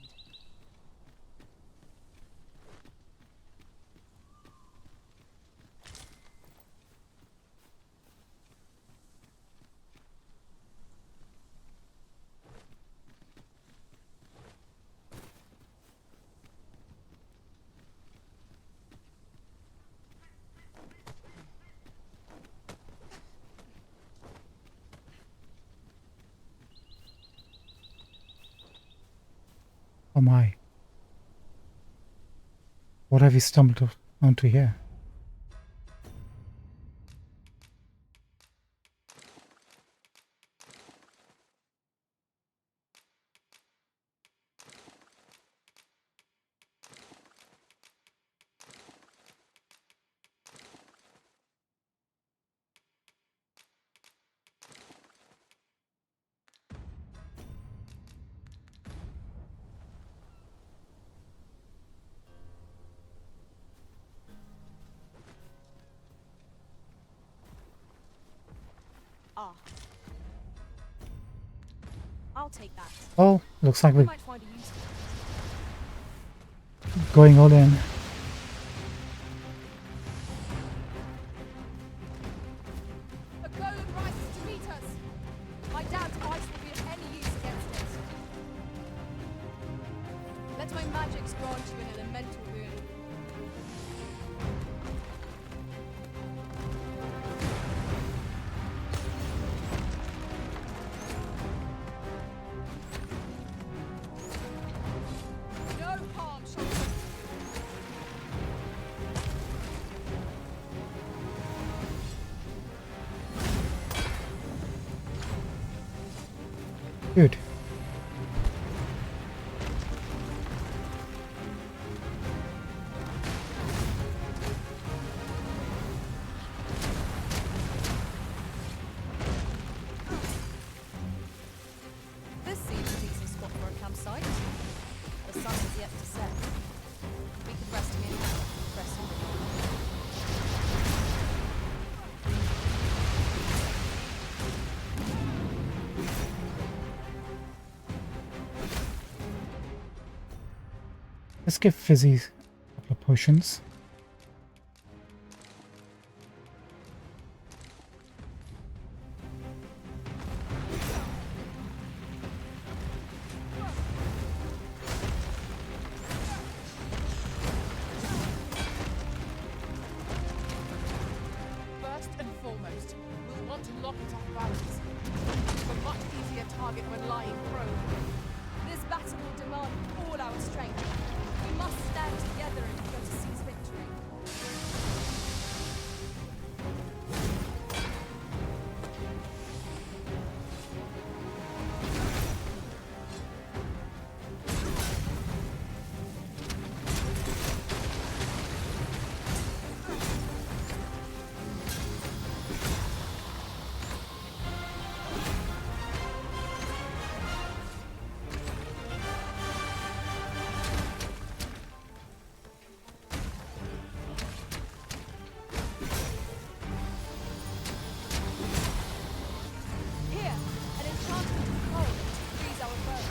Oh my. What have you stumbled onto here. Ah. I'll take that. Oh, looks like We we're might find a use for going all in. it. A golem rises to meet us. My damned device will be of any use against it. Let my magics grant you an elemental boon. No harm shall come to you. Good. This seems a decent spot for a campsite. The sun is yet to set. We could rest here now, rest in the morning. Let's give Fizzy a couple of potions. First and foremost, we'll want to lock it off balance. A much easier target when lying prone. This battle will demand all our strength. We must stand together if we are to seize victory. Here, an enchantment of cold to freeze our foe.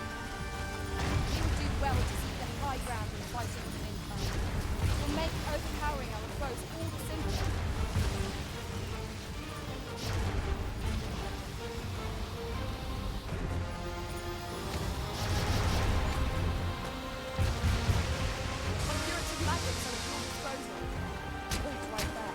We would do well to seek the high ground and fight it with incline. It will make overpowering our foes all the simpler. My curative magics are at your disposal. Wait right there.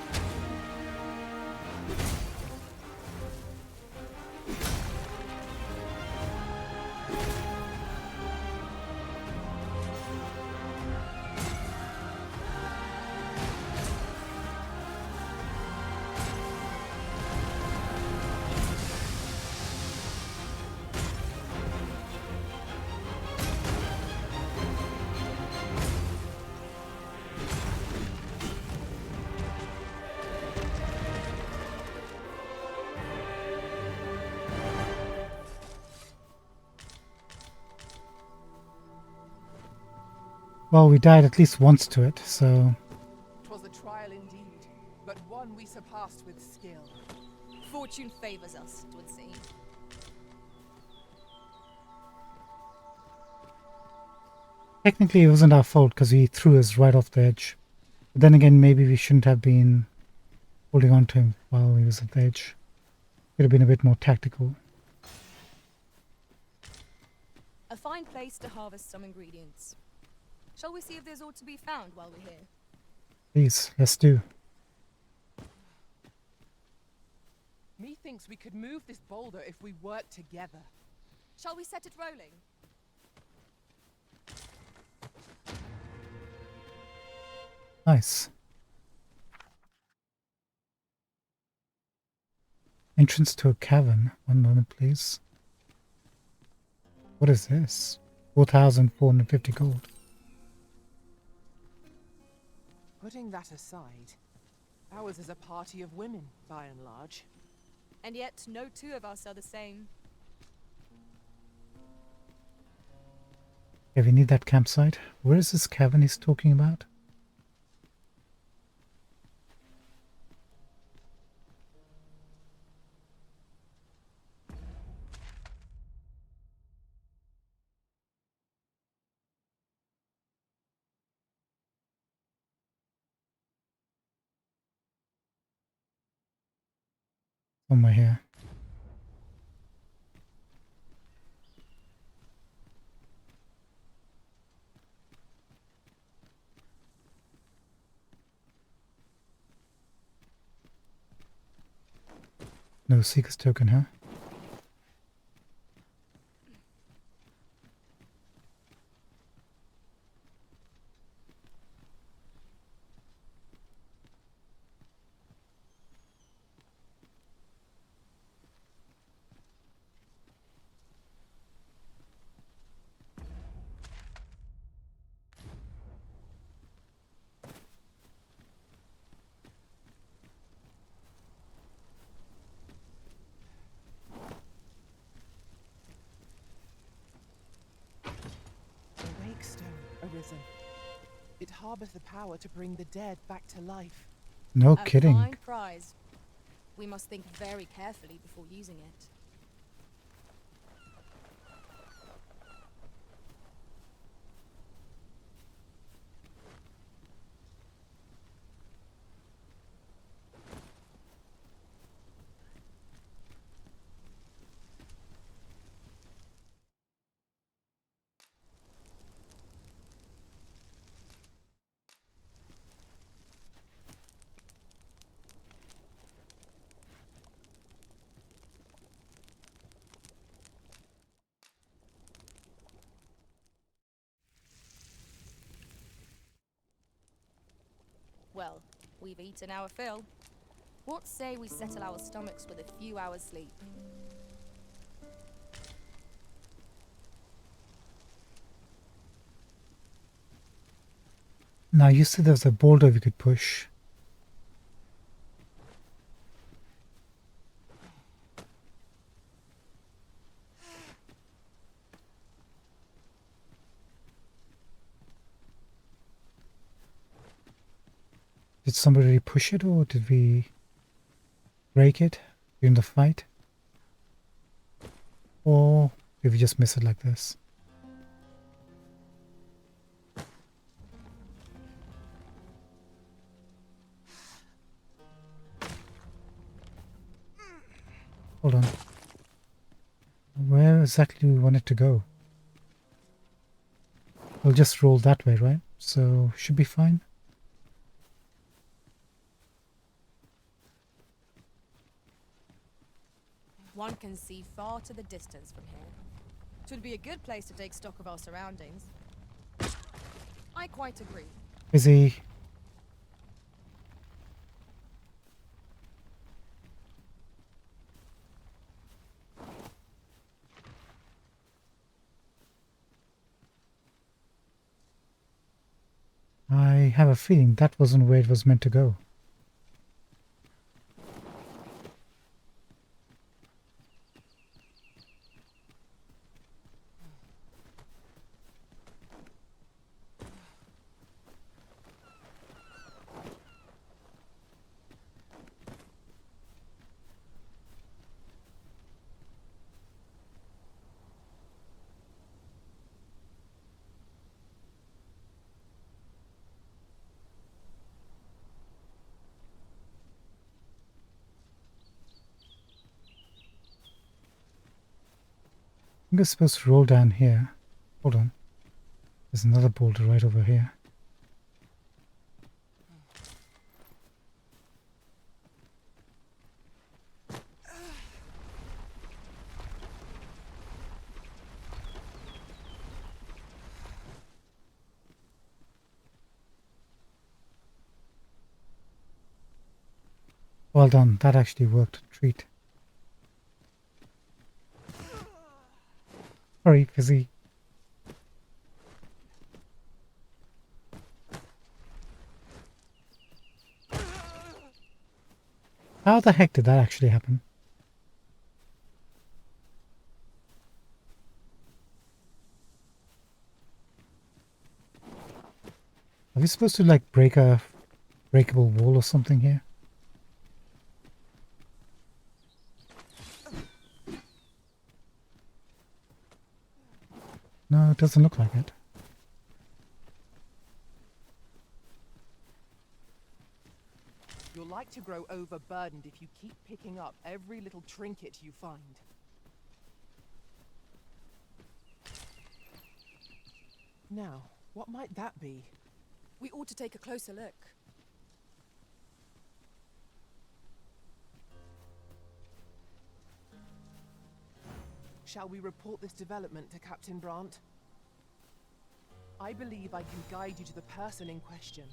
Well, we died at least once to it, so 'Twas a trial indeed, but one we surpassed with skill. Fortune favors us, it would seem. technically it wasn't our fault because he threw us right off the edge. But then again, maybe we shouldn't have been holding on to him while he was at the edge. Could have been a bit more tactical. A fine place to harvest some ingredients. Shall we see if there's aught to be found while we're here? Please, let's do. Methinks we could move this boulder if we work together. Shall we set it rolling? Nice. Entrance to a cavern. One moment, please. What is this? 4,450 gold. Putting that aside, ours is a party of women, by and large. And yet, no two of us are the same. Okay, we need that campsite. Where is this cavern he's talking about? Somewhere here. No Seeker's token, huh? The wake stone arisen. It harbours the power to bring the dead back to life. No A kidding. fine prize. We must think very carefully before using it. Well, we've eaten our fill. What say we settle our stomachs with a few hours' sleep? Now you said there's a boulder we could push. Did somebody push it or did we break it during the fight? Or did we just miss it like this? Hold on. Where exactly do we want it to go? We'll just roll that way, right? So should be fine. One can see far to the distance from here. It would be a good place to take stock of our surroundings. I quite agree. Busy. I have a feeling that wasn't where it was meant to go. I think it's supposed to roll down here. Hold on. There's another boulder right over here. Well done, that actually worked. Treat. Sorry, Fizzy. How the heck did that actually happen? Are we supposed to like break a breakable wall or something here? No, it doesn't look like it. You're like to grow overburdened if you keep picking up every little trinket you find. Now, what might that be? We ought to take a closer look. Shall we report this development to Captain Brandt? I believe I can guide you to the person in question.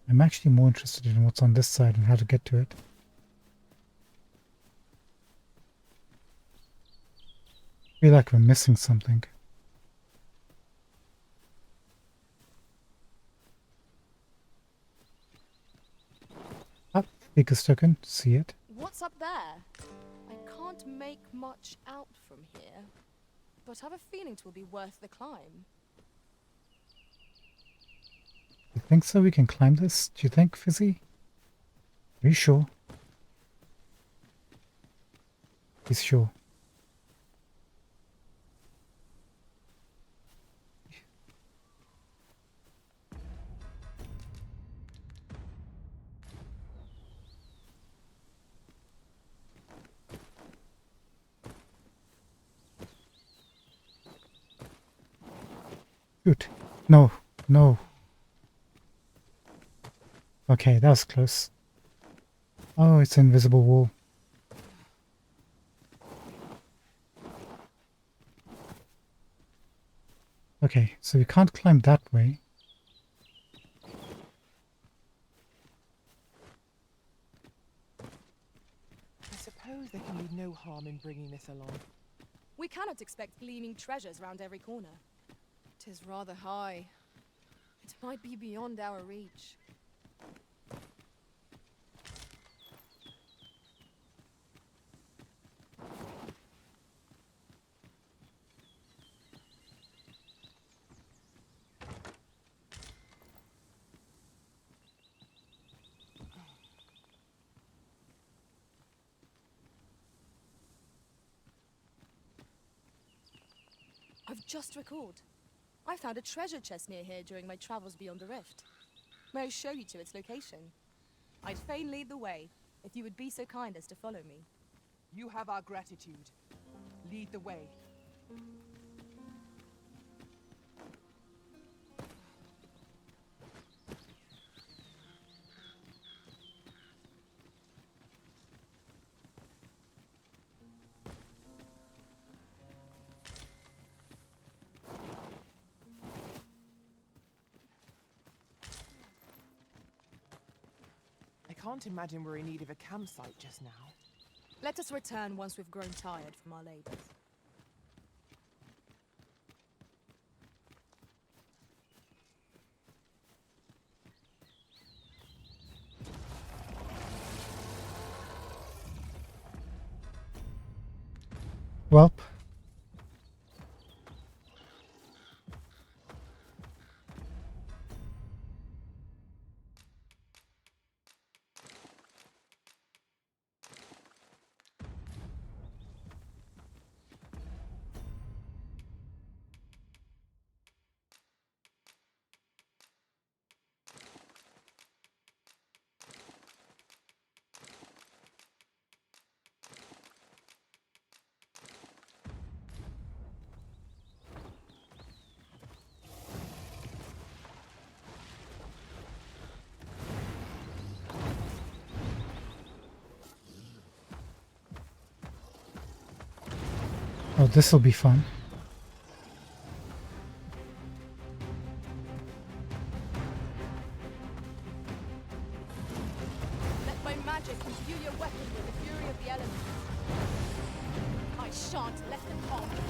I'm actually more interested in what's on this side and how to get to it. I feel like we're missing something. Up, Speaker's token, see it. What's up there? I can't make much out from here, but have a feeling it will be worth the climb. You think so? We can climb this? Do you think, Fizzy? Are you sure? He's sure. Shoot. No, no. Okay, that was close. Oh, it's an invisible wall. Okay, so we can't climb that way. I suppose there can be no harm in bringing this along. We cannot expect gleaming treasures round every corner. 'Tis rather high. It might be beyond our reach. I've just recalled. I found a treasure chest near here during my travels beyond the rift. May I show you to its location? I'd fain lead the way, if you would be so kind as to follow me. You have our gratitude. Lead the way. I can't imagine we're in need of a campsite just now. Let us return once we've grown tired from our labors. Welp. Oh, this'll be fun. Let my magic imbue your weapon with the fury of the elements. I shan't let them harm you.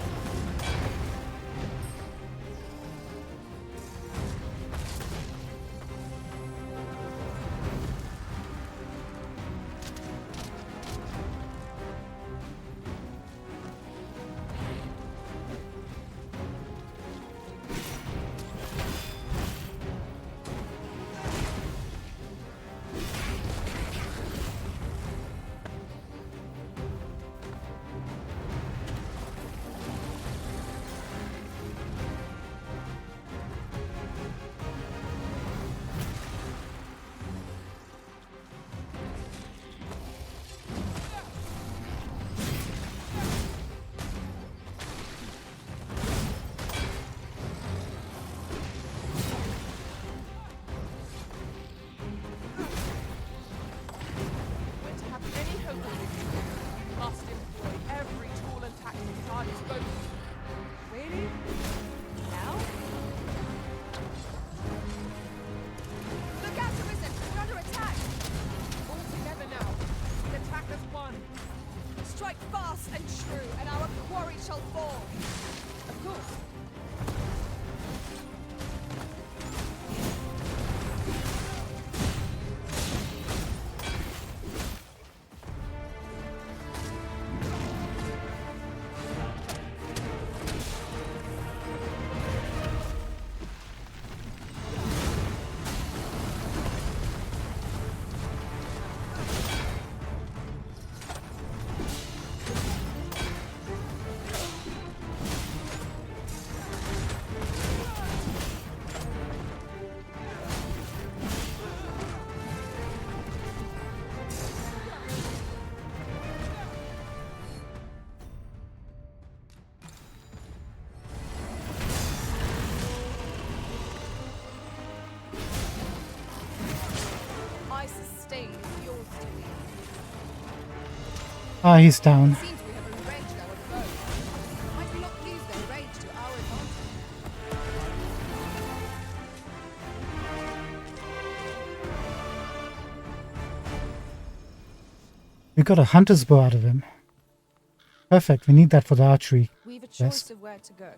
Strike fast and true, and our quarry shall fall. Of course. Ah, he's down. Seems we have enraged our foes. Might we not use their rage to our advantage? We got a hunter's bow out of him. Perfect, we need that for the archery. We've a choice Yes. of where to go.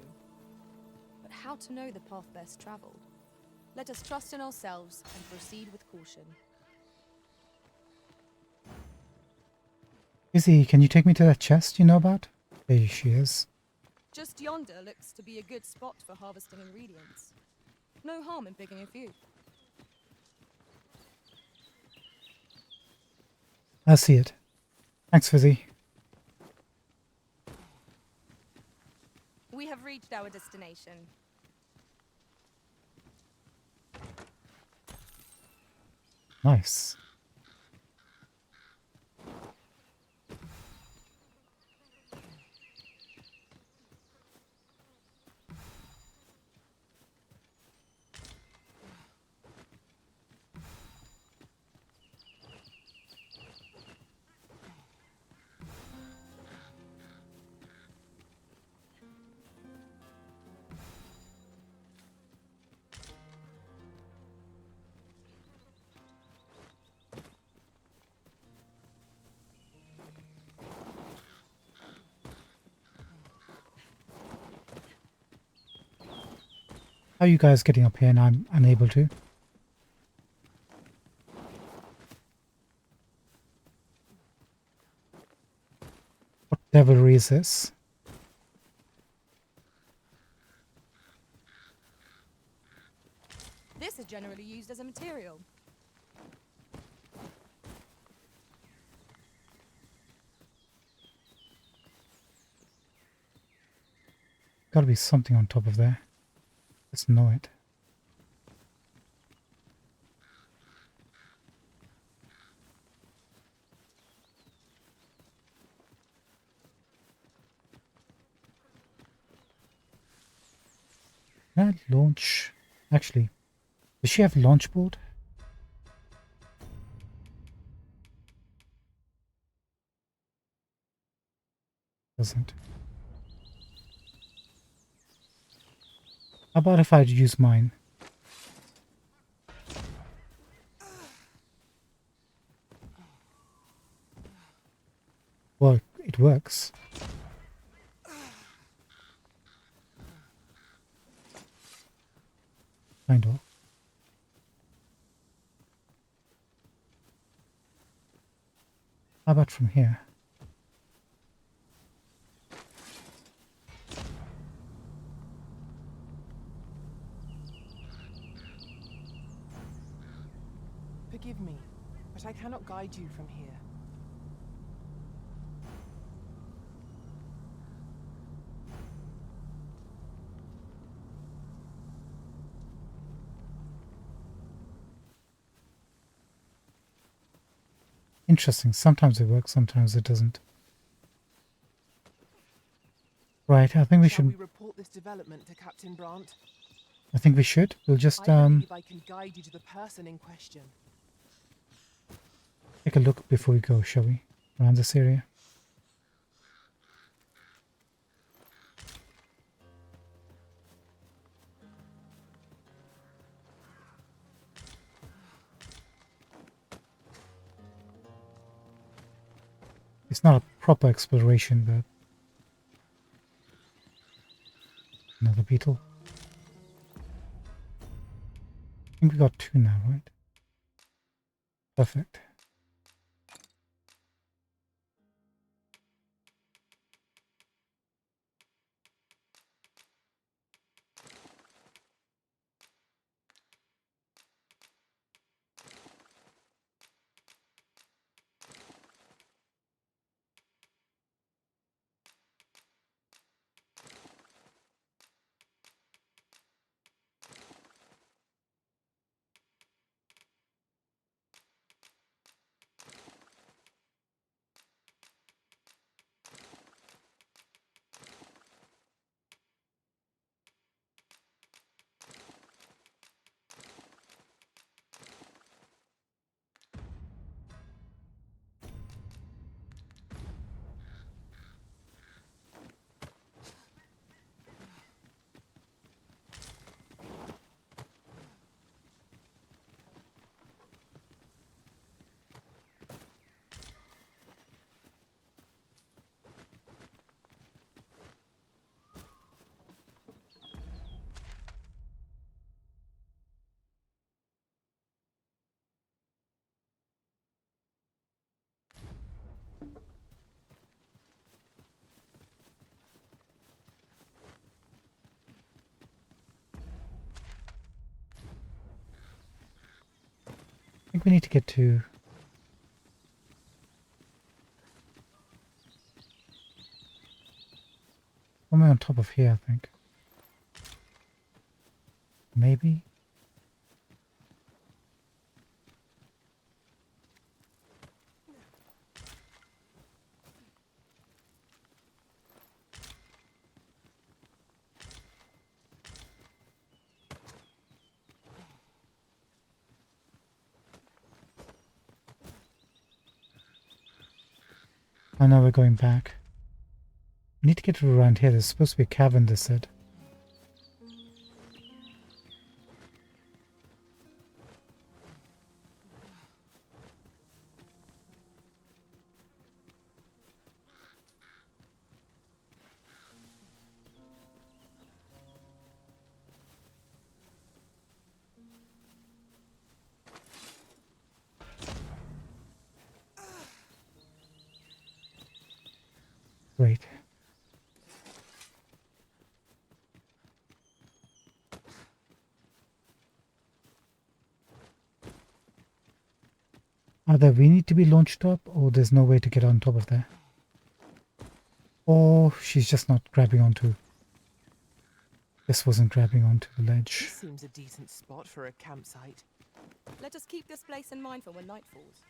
But how to know the path best traveled? Let us trust in ourselves and proceed with caution. Izzy, can you take me to that chest you know about? There she is. Just yonder looks to be a good spot for harvesting ingredients. No harm in picking a few. I see it. Thanks, Fizzy. We have reached our destination. Nice. How are you guys getting up here and I'm unable to? What devilry is this? This is generally used as a material. Gotta be something on top of there. Let's know it. Can I launch? Actually, does she have launch board? Doesn't. How about if I use mine? Well, it works. Kind of. How about from here? Forgive me, but I cannot guide you from here. Interesting. Sometimes it works, sometimes it doesn't. Right, I think we Shall we should. report this development to Captain Brandt? I think we should. We'll just I believe I can guide you to the person in question. take a look before we go, shall we? Around this area. It's not a proper exploration, but another beetle. I think we got 2 now, right? Perfect. I think we need to get to somewhere on top of here, I think. Maybe? I know we're going back. We need to get around here. There's supposed to be a cavern, they said. Great. Either we need to be launched up, or there's no way to get on top of there. Or she's just not grabbing onto... This wasn't grabbing onto the ledge. This seems a decent spot for a campsite. Let us keep this place in mind for when night falls.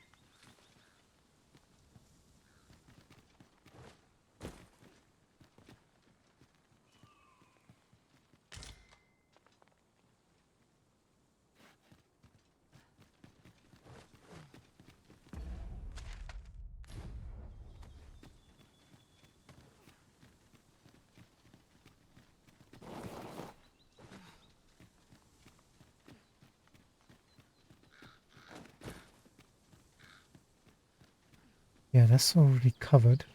Yeah, that's already covered.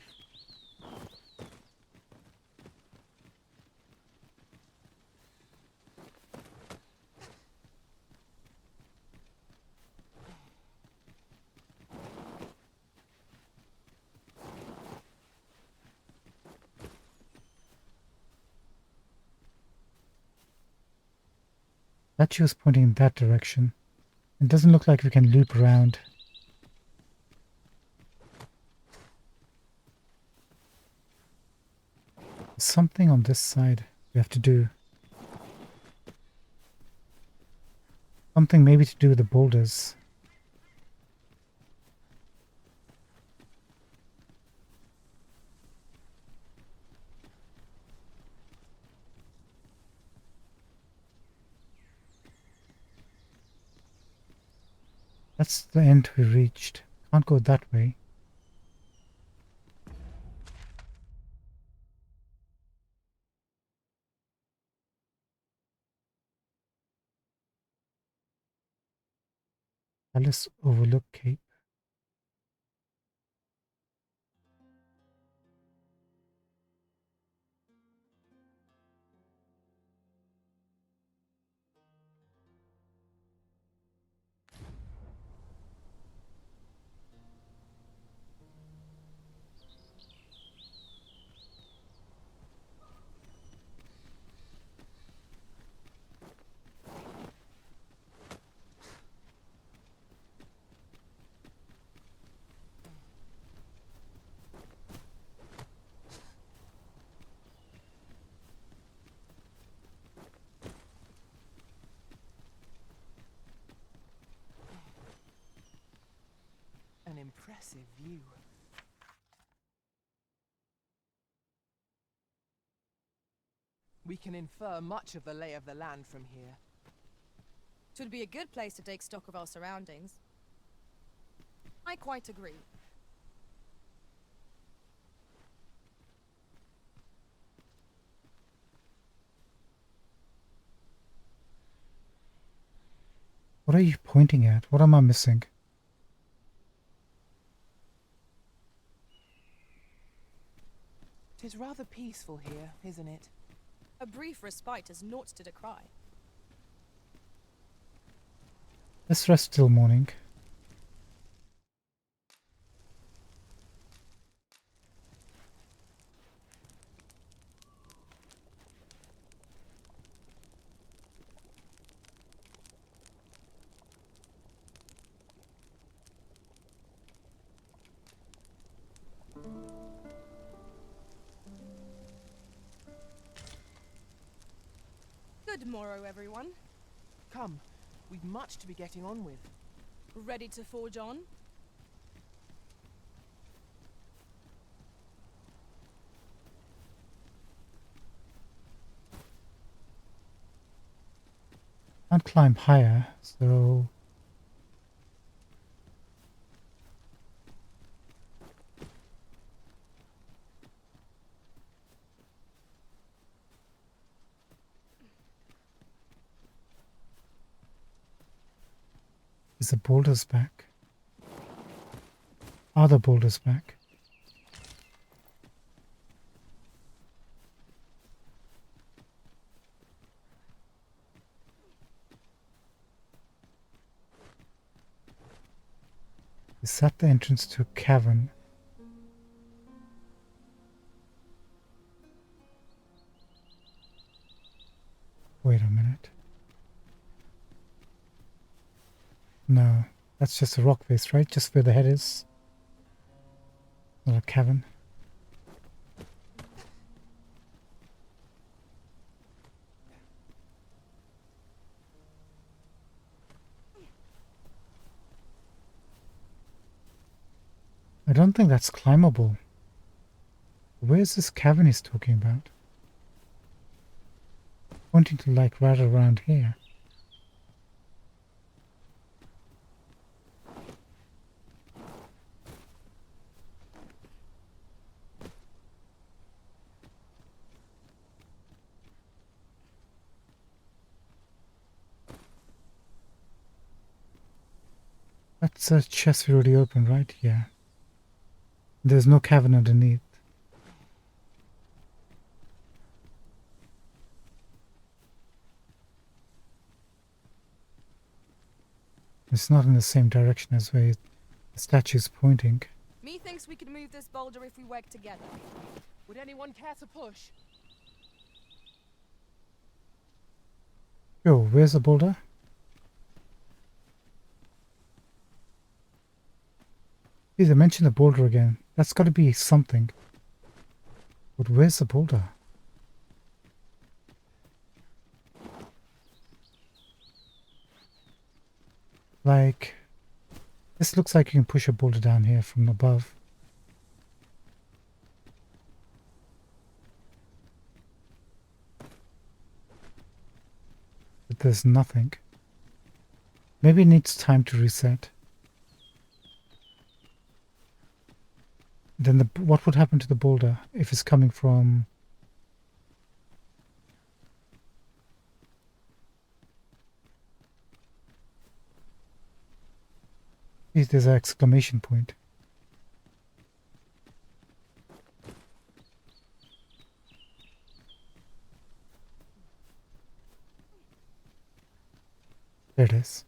That she was pointing in that direction. It doesn't look like we can loop around. There's something on this side we have to do. Something maybe to do with the boulders. That's the end we reached. Can't go that way. Palace Overlook Cape. An impressive view. We can infer much of the lay of the land from here. It would be a good place to take stock of our surroundings. I quite agree. What are you pointing at? What am I missing? It is rather peaceful here, isn't it? A brief respite is naught to decry. Let's rest till morning. Good morrow, everyone. Come, we've much to be getting on with. Ready to forge on? Can't climb higher, so is the boulders back? Are the boulders back? Is that the entrance to a cavern? Wait a minute. No, that's just a rock face, right? Just where the head is. Not a cavern. I don't think that's climbable. Where's this cavern he's talking about? Pointing to like right around here. That's a chest we already opened, right? Yeah. There's no cavern underneath. It's not in the same direction as where the statue's pointing. Methinks we could move this boulder if we work together. Would anyone care to push? Yo, where's the boulder? Please, I mentioned the boulder again. That's got to be something. But where's the boulder? Like, this looks like you can push a boulder down here from above. But there's nothing. Maybe it needs time to reset. Then what would happen to the boulder if it's coming from... There's an exclamation point. There it is.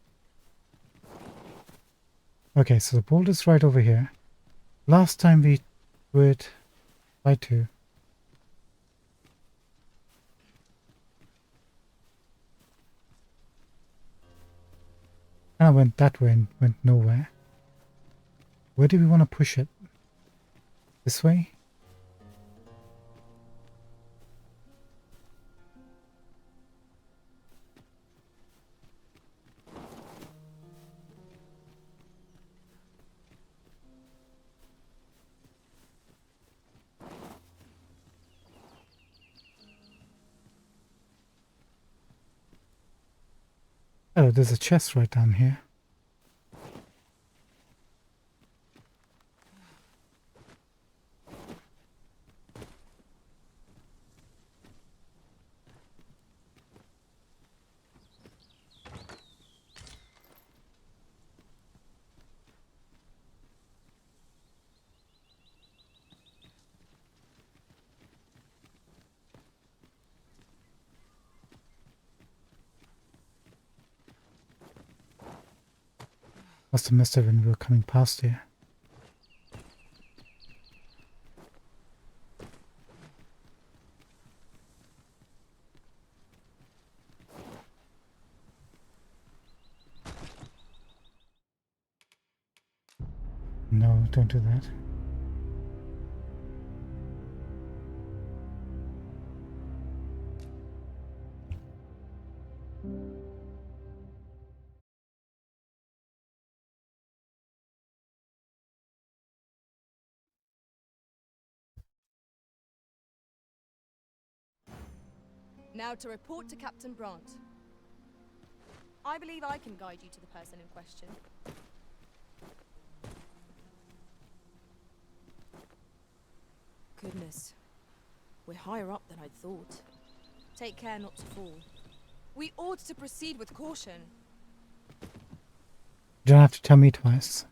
Okay, so the boulder's right over here. Last time we would try to. I went that way and went nowhere. Where do we want to push it? This way? Oh, there's a chest right down here. Must have missed it when we were coming past here. No, don't do that. Now to report to Captain Brandt. I believe I can guide you to the person in question. Goodness. We're higher up than I'd thought. Take care not to fall. We ought to proceed with caution. You don't have to tell me twice.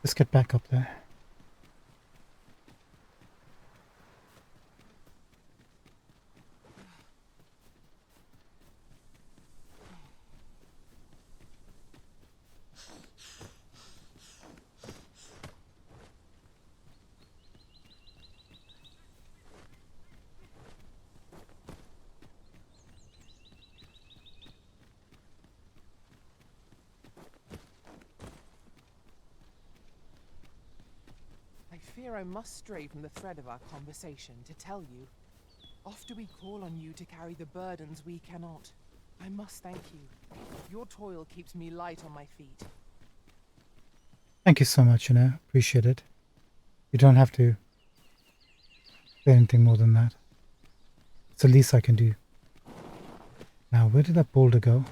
Let's get back up there. I fear I must stray from the thread of our conversation to tell you. Oft do we call on you to carry the burdens we cannot. I must thank you. Your toil keeps me light on my feet. Thank you so much, appreciate it. You don't have to say anything more than that. It's the least I can do. Now, where did that boulder go?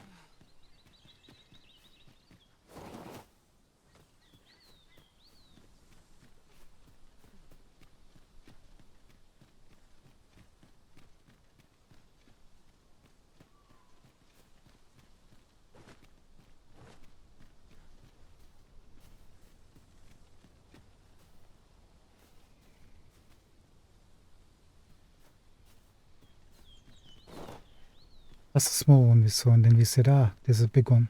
That's a small one we saw, and then we said, ah, there's a big one.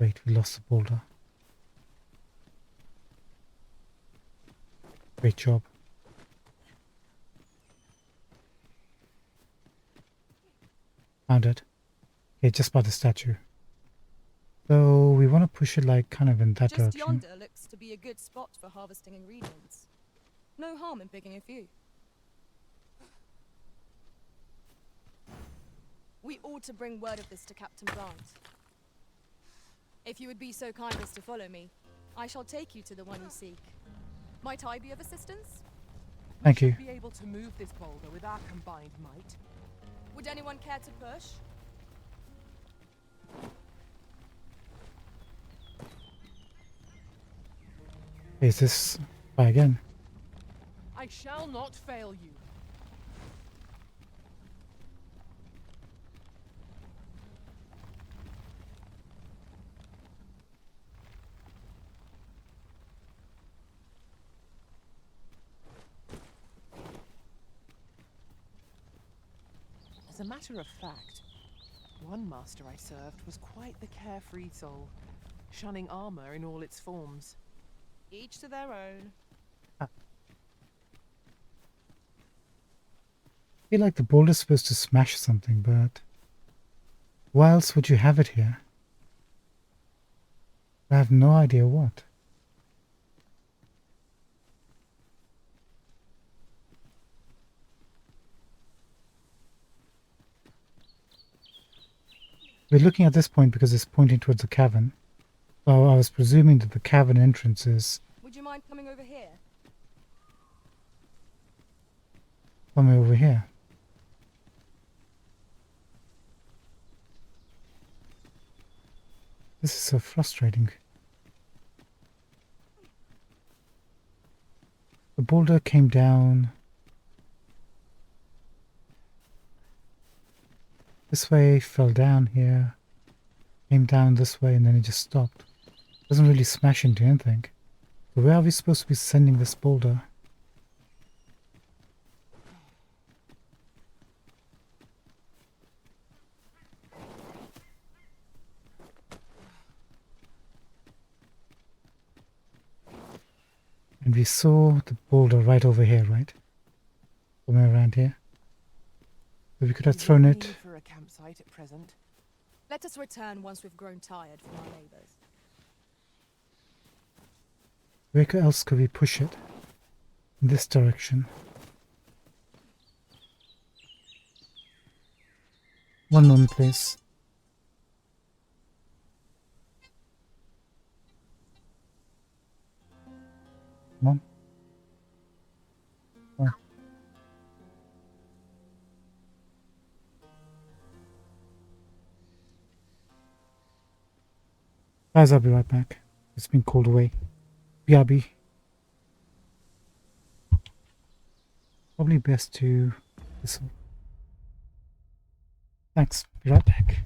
Wait, we lost the boulder. Great job. Found it. Okay, just by the statue. So we want to push it like kind of in that Just direction. yonder looks to be a good spot for harvesting ingredients. No harm in picking a few. We ought to bring word of this to Captain Grant. If you would be so kind as to follow me, I shall take you to the one you seek. Might I be of assistance? Thank We you. should be able to move this boulder with our combined might. Would anyone care to push? Is this try again? I shall not fail you. As a matter of fact, one master I served was quite the carefree soul, shunning armor in all its forms. Each to their own. I feel like the boulder's supposed to smash something, but why else would you have it here? I have no idea what. We're looking at this point because it's pointing towards the cavern. So I was presuming that the cavern entrance is Would you mind coming over here? somewhere over here. This is so frustrating. The boulder came down this way, fell down here, came down this way, and then it just stopped. Doesn't really smash into anything. So where are we supposed to be sending this boulder? And we saw the boulder right over here, right? Somewhere around here. So we could have There's thrown no it. need for a campsite at present. Let us return once we've grown tired from our labours. Where else could we push it? In this direction. One moment, please. Come on. Oh. Guys, I'll be right back. It's been called away. BRB. Probably best to whistle. Thanks. Be right back.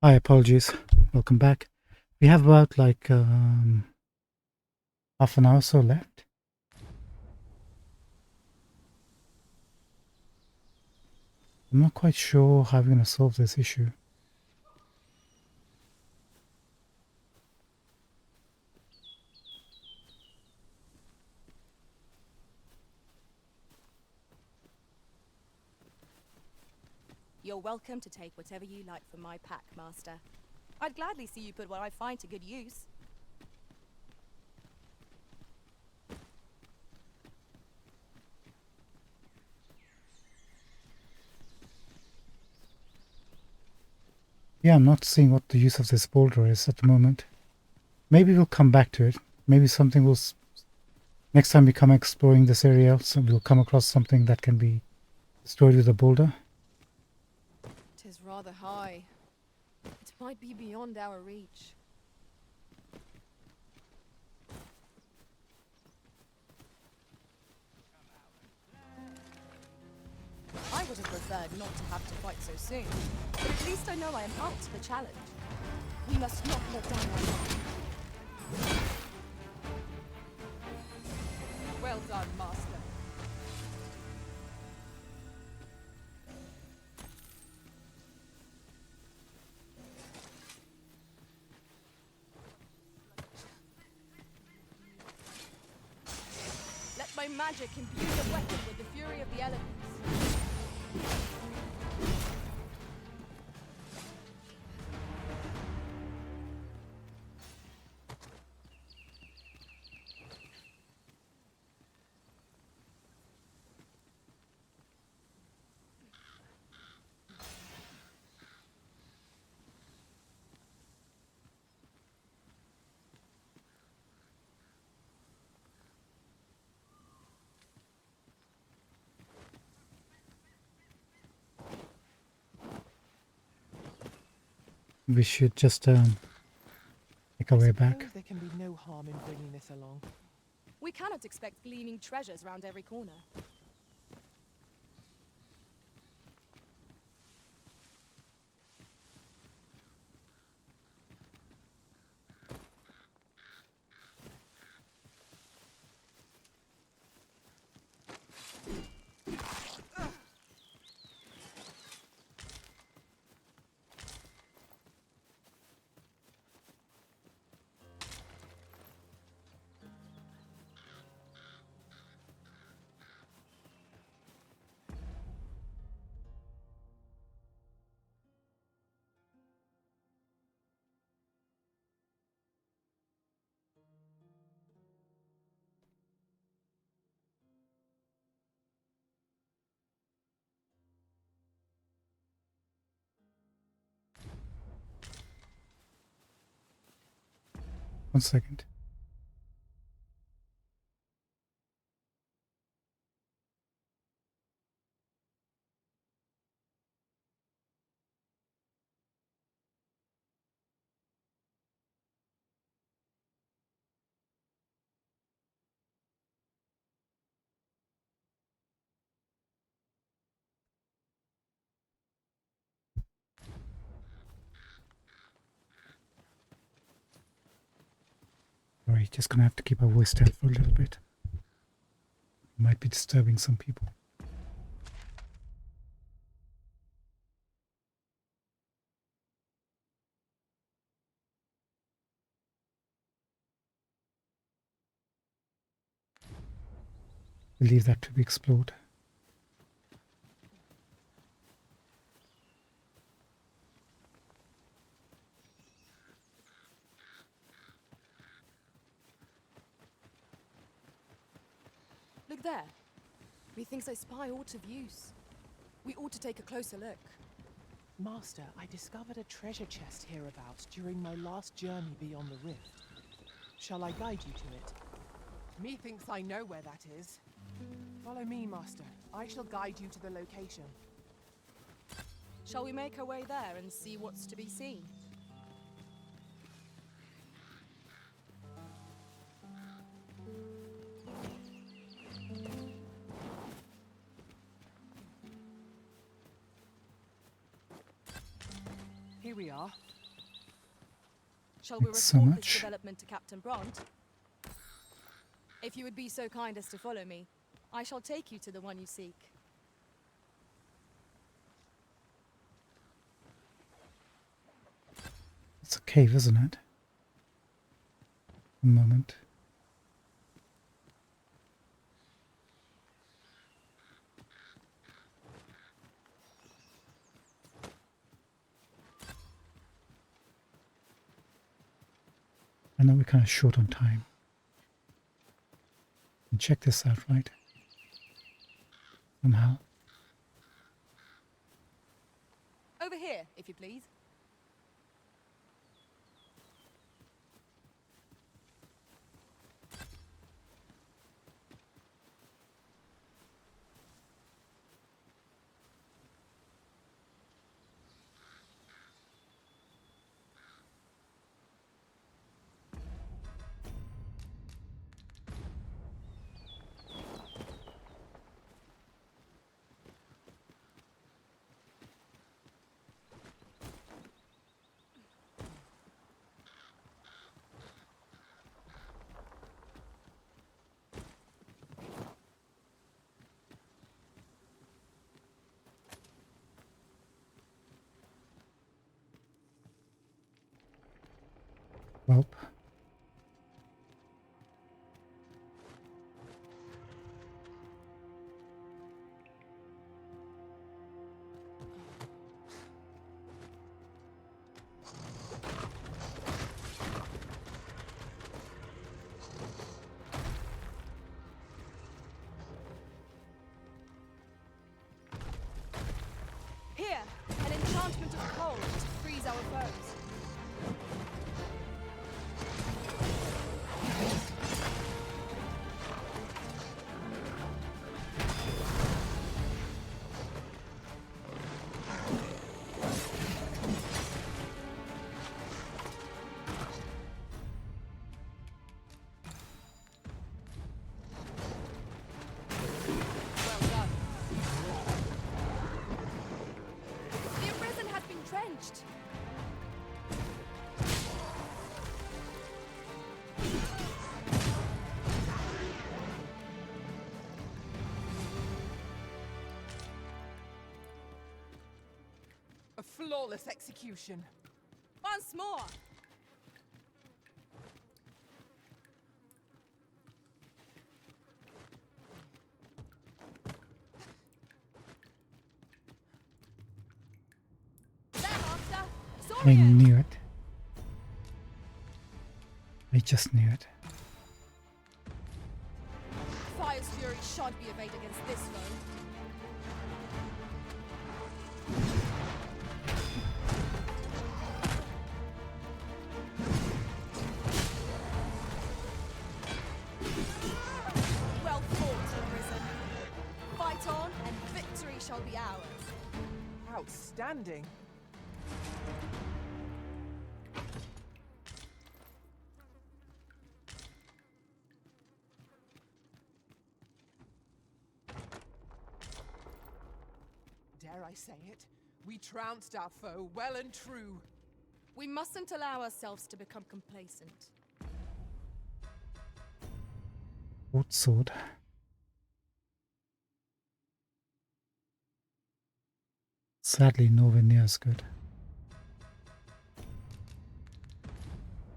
Hi, apologies. Welcome back. We have about like half an hour or so left. I'm not quite sure how we're going to solve this issue. You're welcome to take whatever you like from my pack, Master. I'd gladly see you put what I find to good use. Yeah, I'm not seeing what the use of this boulder is at the moment. Maybe we'll come back to it. Maybe something will... Next time we come exploring this area, so we'll come across something that can be destroyed with a boulder. Tis rather high. It might be beyond our reach. I would have preferred not to have to fight so soon, but at least I know I am up to the challenge. We must not let down our guard. Well done, Master. Let my magic imbue the weapon with the fury of the elements. We should just make our way back. Suppose there can be no harm in bringing this along. We cannot expect gleaming treasures round every corner. One second. Sorry, just gonna have to keep our voice down for a little bit. Might be disturbing some people. We'll leave that to be explored. Look there. Methinks I spy aught of use. We ought to take a closer look. Master, I discovered a treasure chest hereabouts during my last journey beyond the rift. Shall I guide you to it? Methinks I know where that is. Follow me, Master. I shall guide you to the location. Shall we make our way there and see what's to be seen? Here we are. Shall we Thanks so report much. this development to Captain Bront? If you would be so kind as to follow me, I shall take you to the one you seek. It's a cave, isn't it? A moment. I know we're kind of short on time. And check this out, right? Somehow. Over here, if you please. Well. Here, an enchantment of cold to freeze our foes. Well done. The Arisen has been drenched. A flawless execution. Once more. There, Master! I Saurian! knew it. I just knew it. Fire's fury shan't be evaded against this foe. Well fought, Arisen. Fight on, and victory shall be ours. Outstanding. Dare I say it? We trounced our foe well and true. We mustn't allow ourselves to become complacent. Sword. Sadly, nowhere near as good.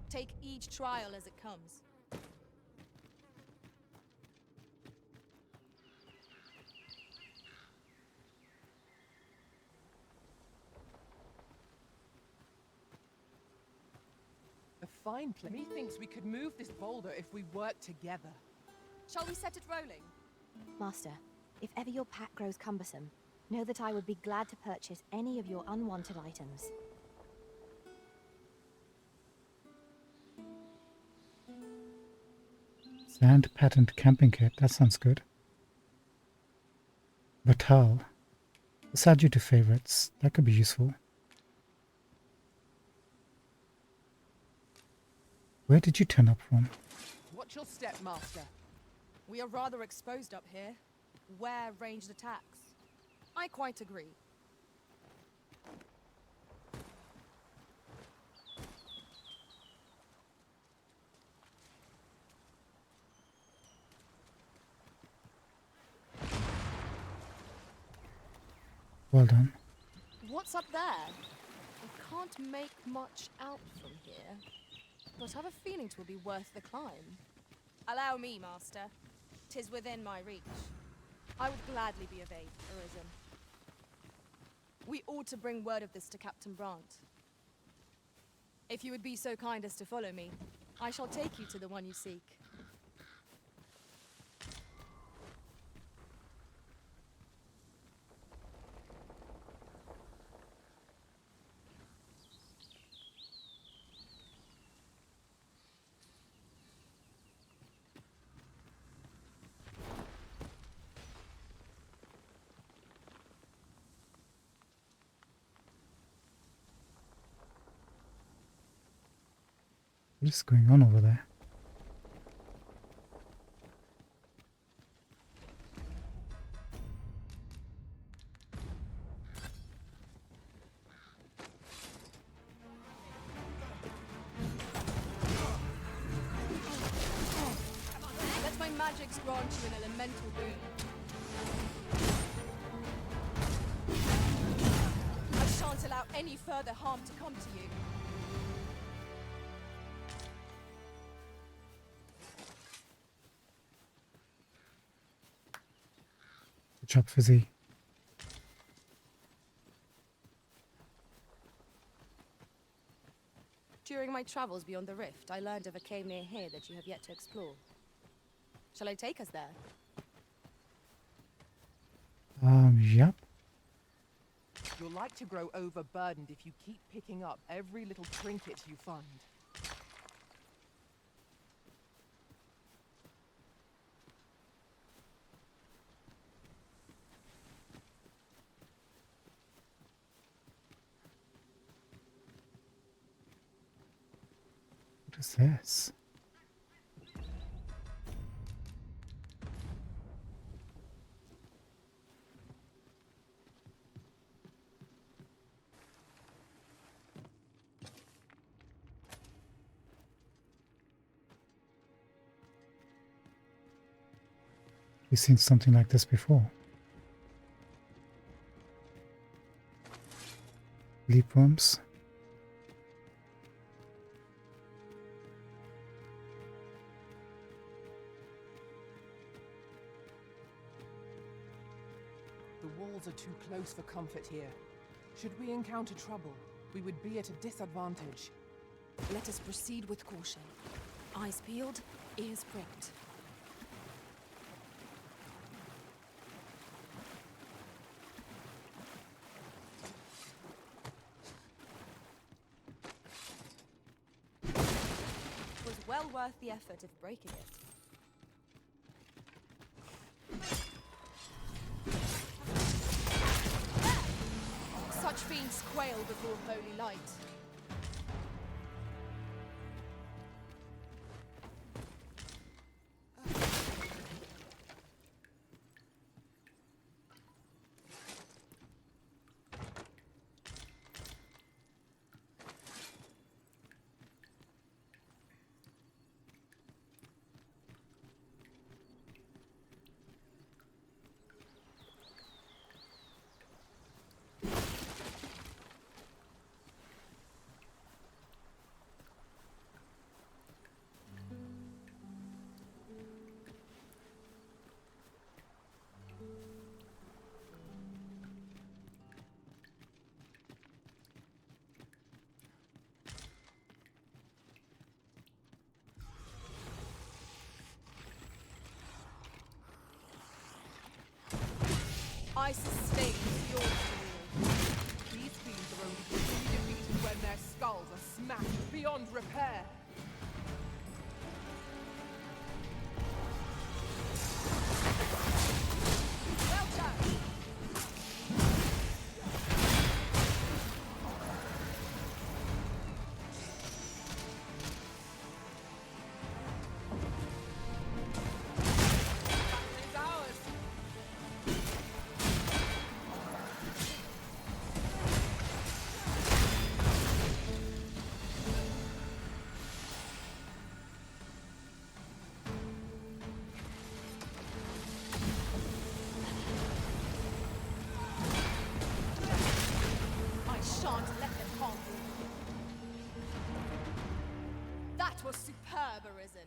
Take each trial as it comes. A fine plan. Methinks we could move this boulder if we work together. Shall we set it rolling? Master, if ever your pack grows cumbersome, know that I would be glad to purchase any of your unwanted items. Sand patterned camping kit. That sounds good. Batal. Let's add you to favorites. That could be useful. Where did you turn up from? Watch your step, Master. We are rather exposed up here. Where ranged attacks? I quite agree. Well done. What's up there? I can't make much out from here, but I've a feeling 'twill be worth the climb. Allow me, Master. 'Tis within my reach. I would gladly be of aid, Arisen. We ought to bring word of this to Captain Brant. If you would be so kind as to follow me, I shall take you to the one you seek. What is going on over there? Let my magics grant you an elemental boon. I shan't allow any further harm to come to you. Good job, Fizzy. During my travels beyond the rift, I learned of a cave near here that you have yet to explore. Shall I take us there? Yep. You're like to grow overburdened if you keep picking up every little trinket you find. What is this? We've seen something like this before. Leap worms. The walls are too close for comfort here. Should we encounter trouble, we would be at a disadvantage. Let us proceed with caution. Eyes peeled, ears pricked. It was well worth the effort of breaking it. Such fiends quail before holy light. I sustain your rule. These fiends are only truly defeated when their skulls are smashed beyond repair. Well done. Battle is ours. That was superb, Arisen.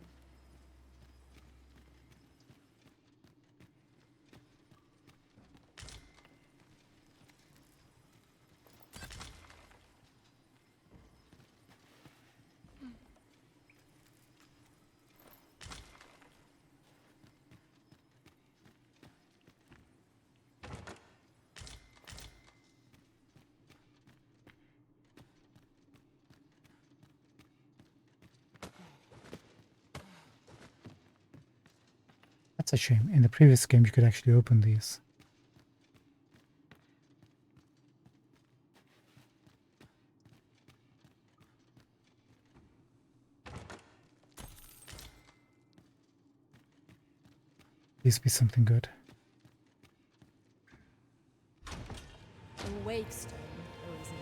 That's a shame. In the previous game, you could actually open these. Please be something good. The Wakestone, Arisen.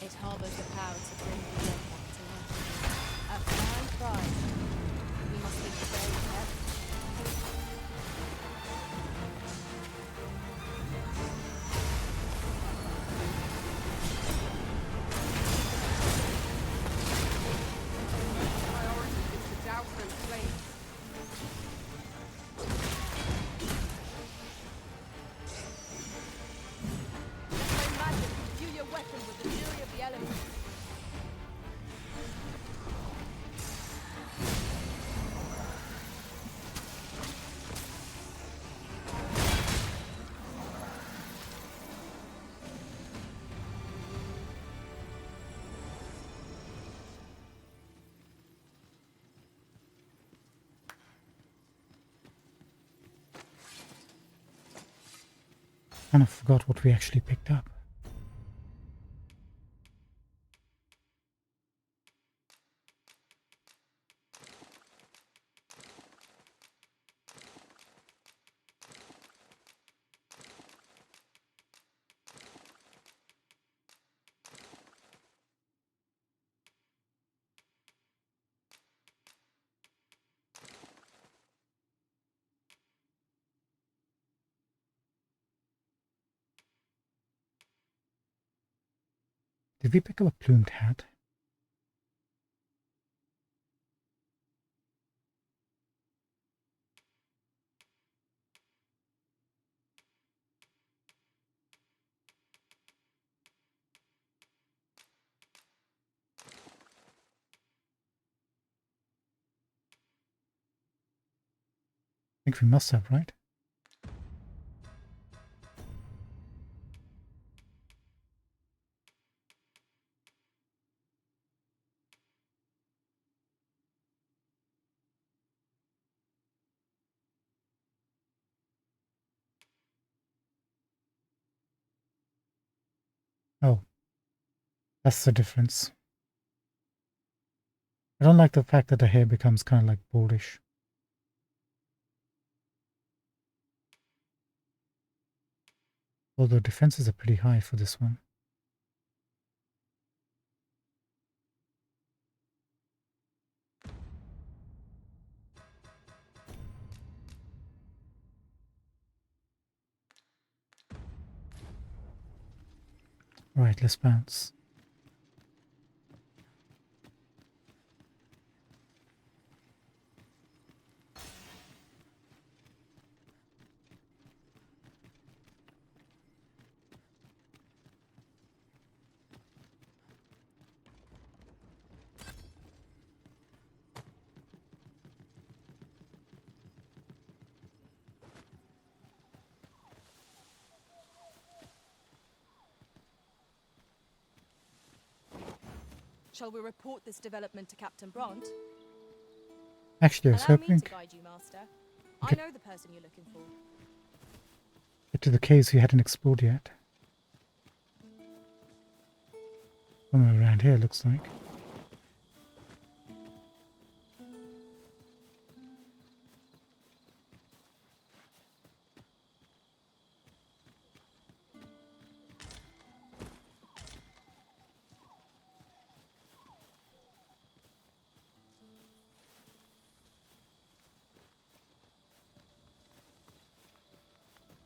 It harbors the power to bring the dead back to life. A fine prize. We must be very careful. Priority is to douse those flames. Let my magic imbue your weapon with the fury of the elements. Kind of forgot what we actually picked up. Did we pick up a plumed hat? I think we must have, right? Oh, that's the difference. I don't like the fact that the hair becomes kind of like baldish. Although defenses are pretty high for this one. Right, let's bounce. Shall we report this development to Captain Bront? Actually, I was Allow me hoping to guide you, Master. I Okay. know the person you're looking for. get to the caves we hadn't explored yet. Somewhere around here, looks like.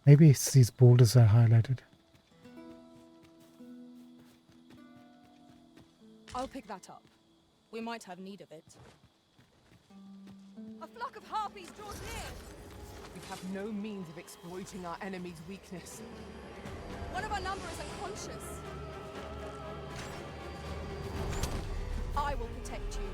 Maybe it's these boulders I highlighted. I'll pick that up. We might have need of it. A flock of harpies draws near! We have no means of exploiting our enemy's weakness. One of our number is unconscious. I will protect you.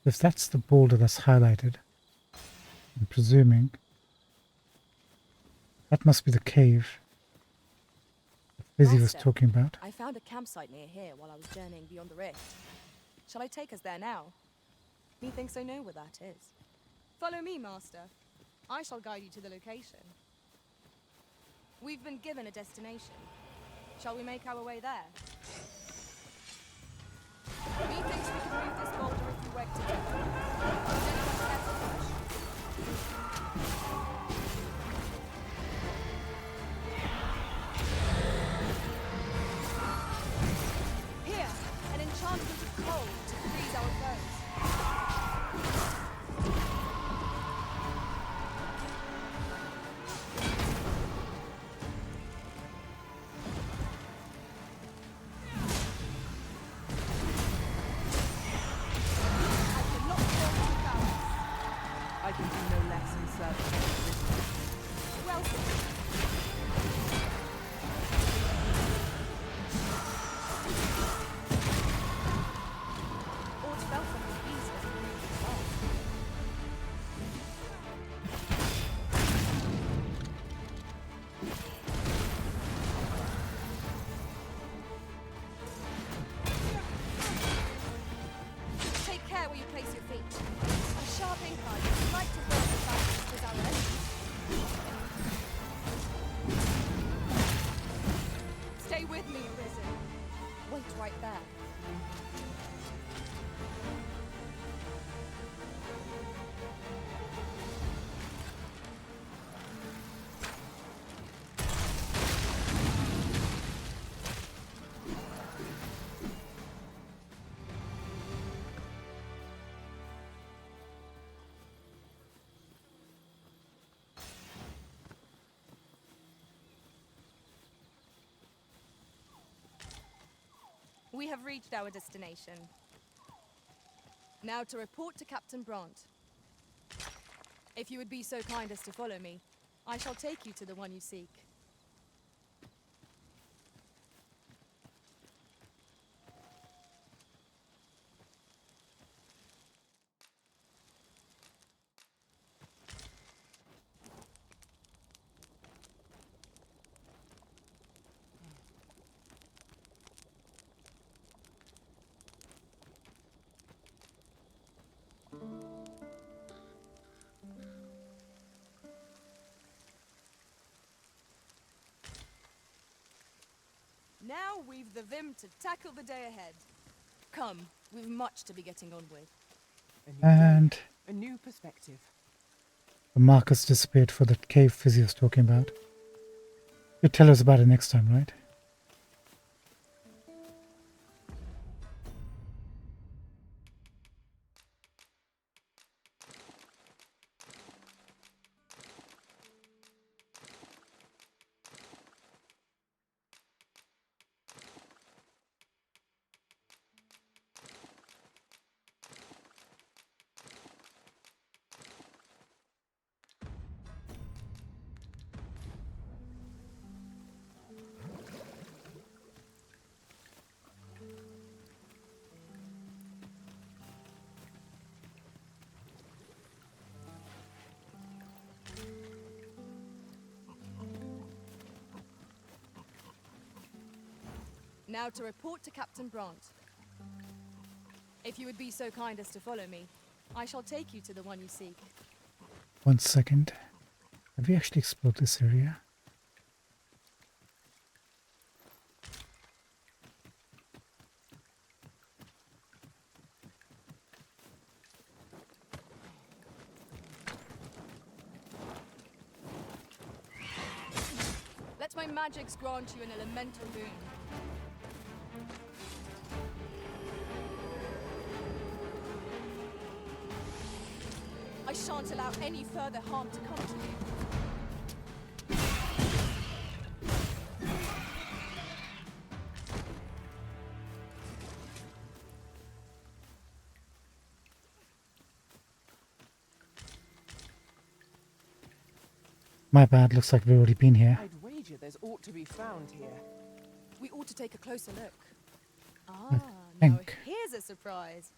If that's the boulder that's highlighted, I'm presuming that must be the cave that Fizzy was Master, talking about. I found a campsite near here while I was journeying beyond the rift. Shall I take us there now? Methinks I know where that is. Follow me, Master. I shall guide you to the location. We've been given a destination. Shall we make our way there? Methinks we can move this boulder if we work together. Does anyone care to push? Here, an enchantment of cold to freeze our foes. I cannot fall too fast. I can do no less in service of the business. Well said. Ord fell from his beast as he moved his arm. Take care where you place your feet. A sharp incline is like to burn the fast as our enemy. Stay with me, Arisen. Wait right there. We have reached our destination. Now to report to Captain Brant. If you would be so kind as to follow me, I shall take you to the one you seek. Now we've the vim to tackle the day ahead. Come, we've much to be getting on with. A new day, And a new perspective. the markers disappeared for the cave Fizzy was talking about. You'll tell us about it next time, right? Now to report to Captain Brant. If you would be so kind as to follow me, I shall take you to the one you seek. 1 second. Have we actually explored this area? Let my magics grant you an elemental boon. I shan't allow any further harm to come to you. My bad, looks like we've already been here. I'd wager there's aught to be found here. We ought to take a closer look. Ah, I now think. here's a surprise.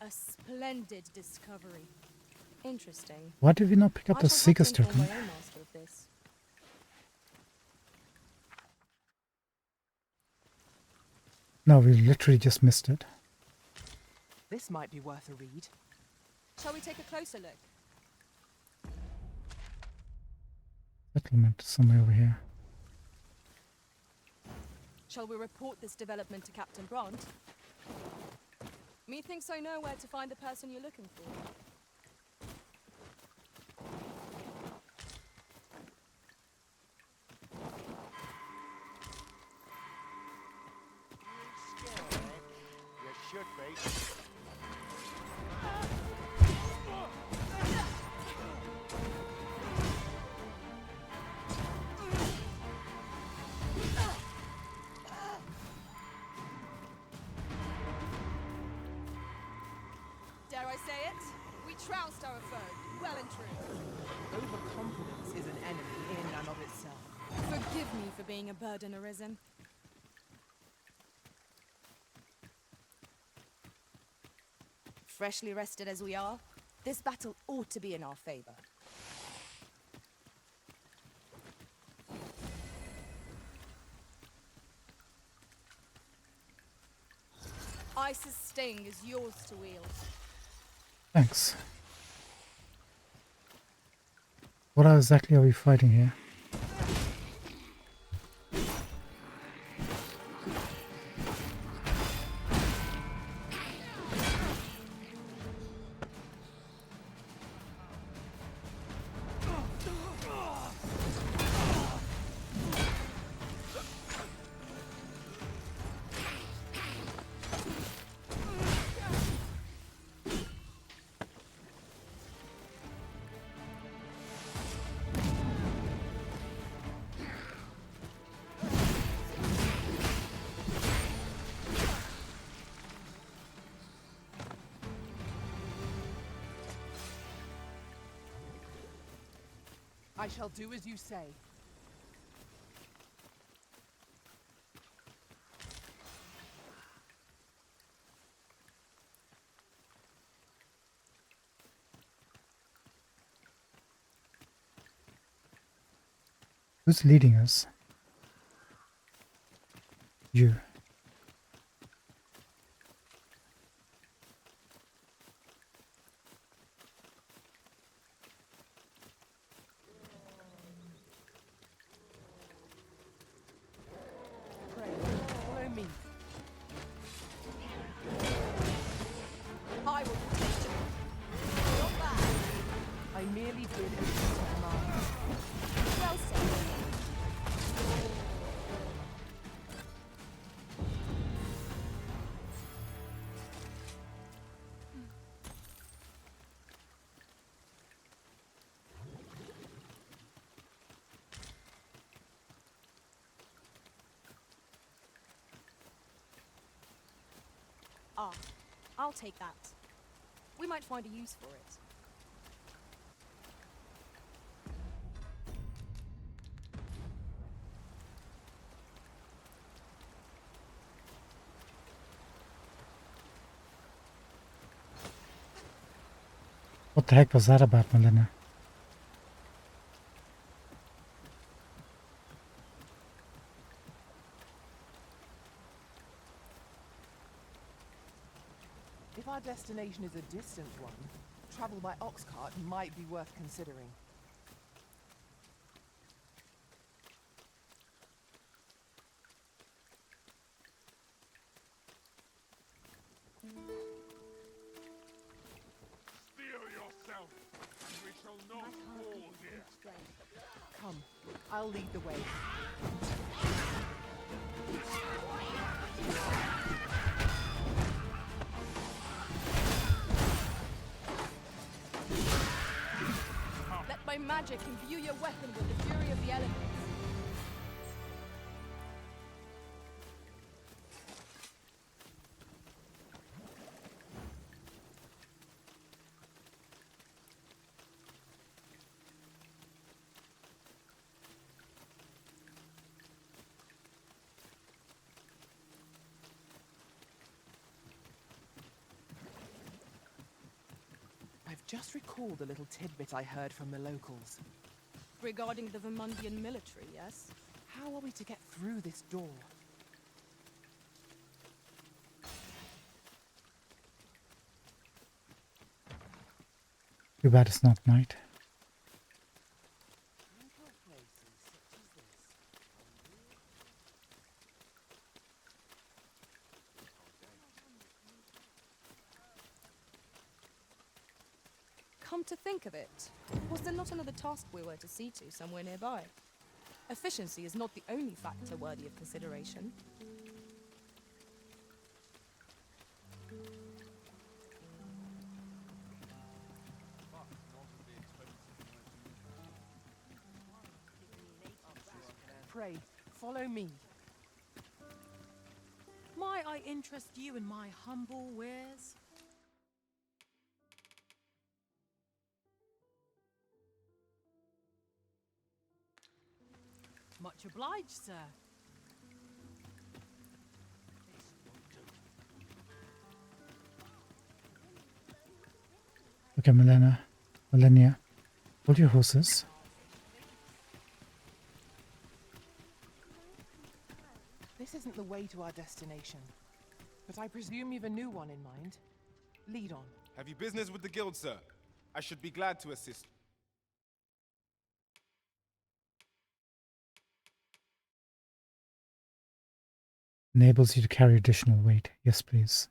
A splendid discovery. Interesting. Why did we not pick up I the shall have to Seeker's inform token? my own master of this. No, we literally just missed it. This might be worth a read. Shall we take a closer look? Settlement somewhere over here. Shall we report this development to Captain Brant? Methinks I know where to find the person you're looking for. Scared, eh? You should be. Dare I say it? We trounced our foe, well and true. Overconfidence is an enemy in and of itself. Forgive me for being a burden arisen. Freshly rested as we are, this battle ought to be in our favor. Ice's sting is yours to wield. Thanks. What exactly are we fighting here? I shall do as you say. Who's leading us? You. Pray, follow me. I will protect you. Not bad. I merely did as you command. Well said. Ah, I'll take that. We might find a use for it. What the heck was that about, Melina? If our destination is a distant one, Travel by ox cart might be worth considering. Steer yourself, and we shall not fall here. Come, I'll lead the way. Let my magic imbue your weapon with the fury of the elements. I've just recalled a little tidbit I heard from the locals. Regarding the Vermundian military, yes? How are we to get through this door? Too bad it's not night. Come to think of it, was there not another task we were to see to somewhere nearby? Efficiency is not the only factor worthy of consideration. Pray, follow me. Might I interest you in my humble wares? Much obliged, sir. Okay, Millennia, hold your horses. This isn't the way to our destination, but I presume you've a new one in mind. Lead on. Have you business with the guild, sir? I should be glad to assist. Enables you to carry additional weight. Yes, please.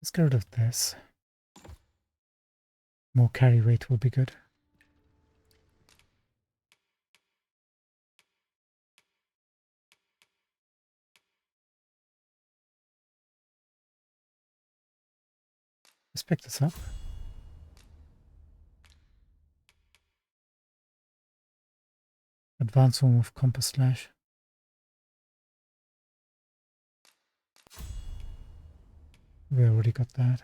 Let's get rid of this. More carry weight will be good. Let's pick this up. Advanced form of compass slash. We already got that.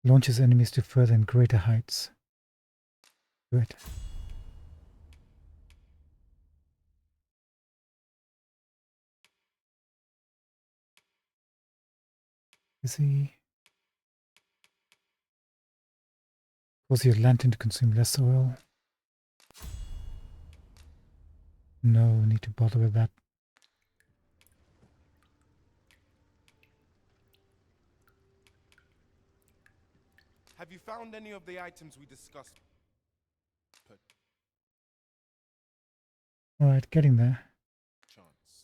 Launches enemies to further and greater heights. Do it. Is he? Cause your lantern to consume less oil. No need to bother with that. Have you found any of the items we discussed? Alright, getting there. Chance.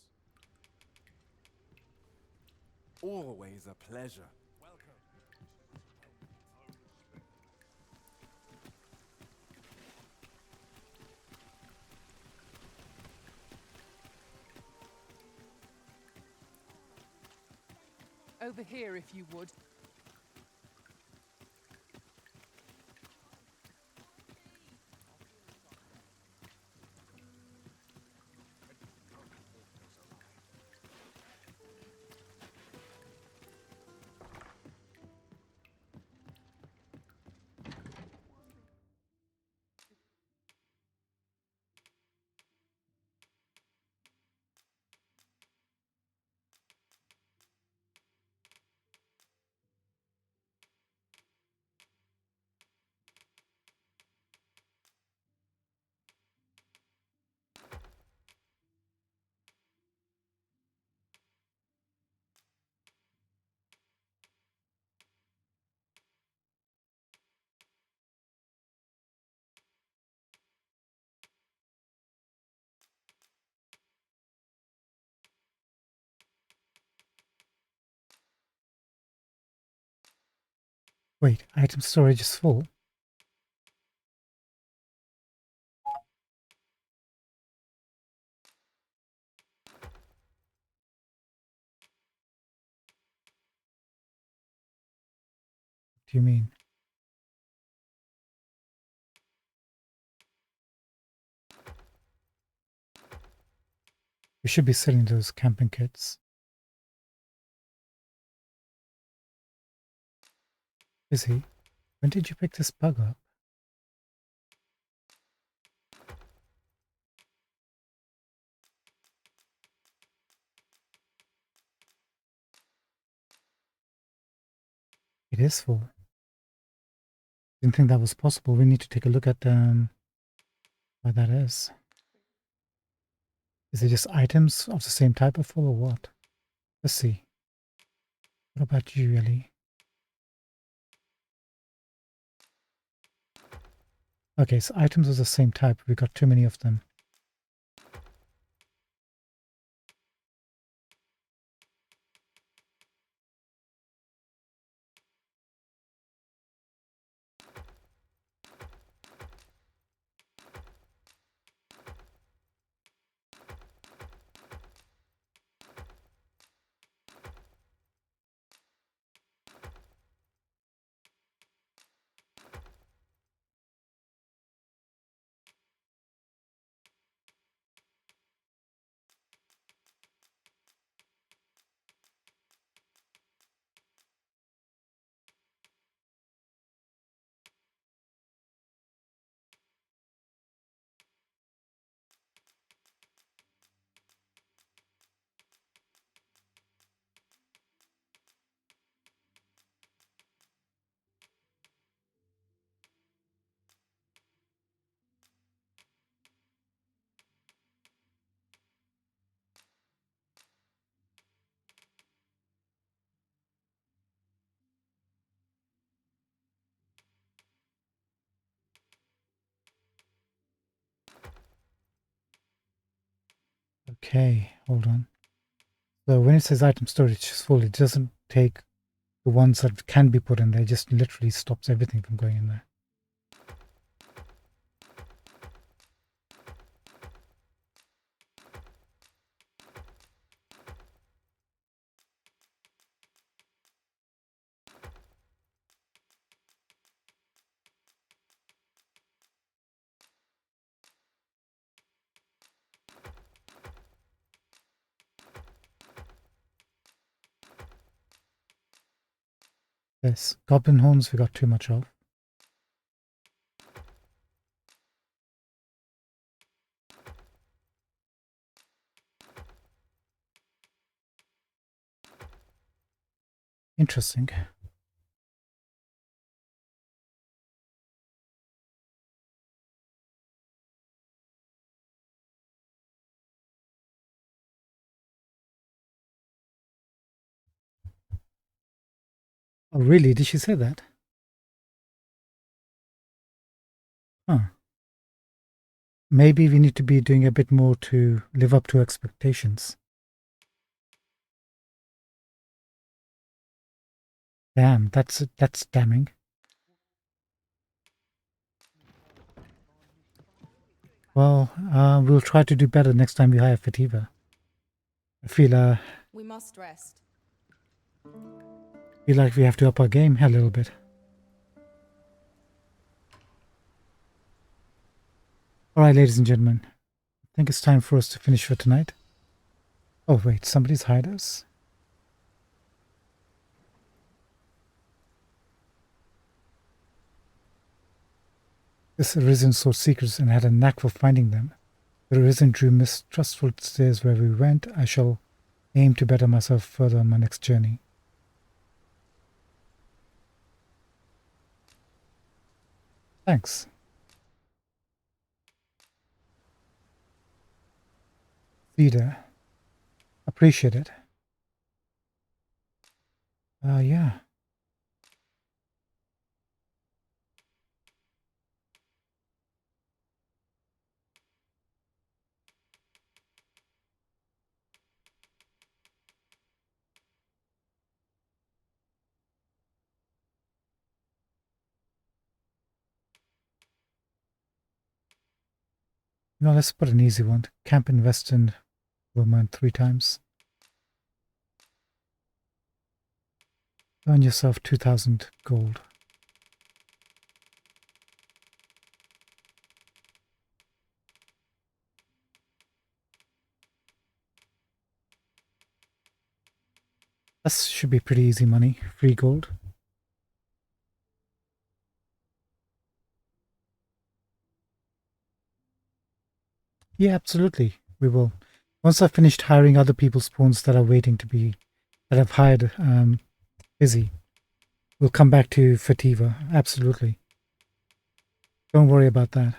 Always a pleasure. Over here, if you would. Wait, item storage is full. What do you mean? We should be selling those camping kits. Is he? When did you pick this bug up? It is full. Didn't think that was possible. We need to take a look at what that is. Is it just items of the same type are full or what? Let's see. What about you, Ellie? Okay, so items of the same type. We got too many of them. Okay, hold on. So when it says item storage is full, it doesn't take the ones that can be put in there. It just literally stops everything from going in there. Yes, goblin horns we got too much of. Interesting. Oh, really? Did she say that? Huh. Maybe we need to be doing a bit more to live up to expectations. Damn, that's damning. Well, we'll try to do better next time we hire Fativa. I We must rest. feel like we have to up our game a little bit. Alright, ladies and gentlemen. I think it's time for us to finish for tonight. Oh wait, somebody's hired us? This Arisen sought secrets and had a knack for finding them. The Arisen drew mistrustful stares where we went. I shall aim to better myself further on my next journey. Thanks. Leader. Appreciate it. Yeah. No, let's put an easy one. Camp in Western Vermont 3 times. Earn yourself 2,000 gold. That should be pretty easy money. Free gold. Yeah, absolutely. We will. Once I've finished hiring other people's pawns that are waiting to be, that I've hired busy, we'll come back to Fativa. Absolutely. Don't worry about that.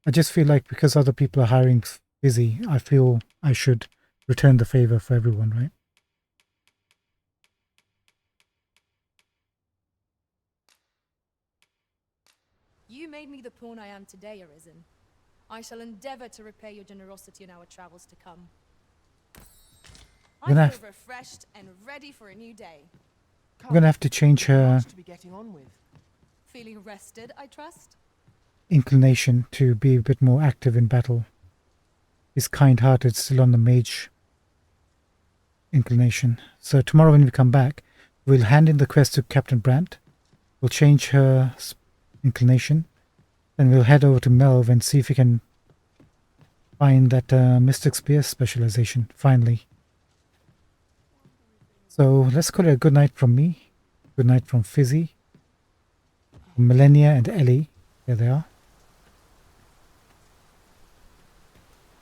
I just feel like because other people are hiring busy, I feel I should return the favor for everyone, right? You made me the pawn I am today, Arisen. I shall endeavor to repay your generosity in our travels to come. I feel refreshed and ready for a new day. I'm gonna have to change her To be getting on with. Feeling rested, I trust? inclination to be a bit more active in battle. He's kind-hearted, still on the mage inclination. So tomorrow when we come back, we'll hand in the quest to Captain Brandt. We'll change her inclination. Then we'll head over to Melv and see if we can find that Mystic Spear specialization, finally. So let's call it a good night from me. Good night from Fizzy, from Millennia and Ellie. There they are.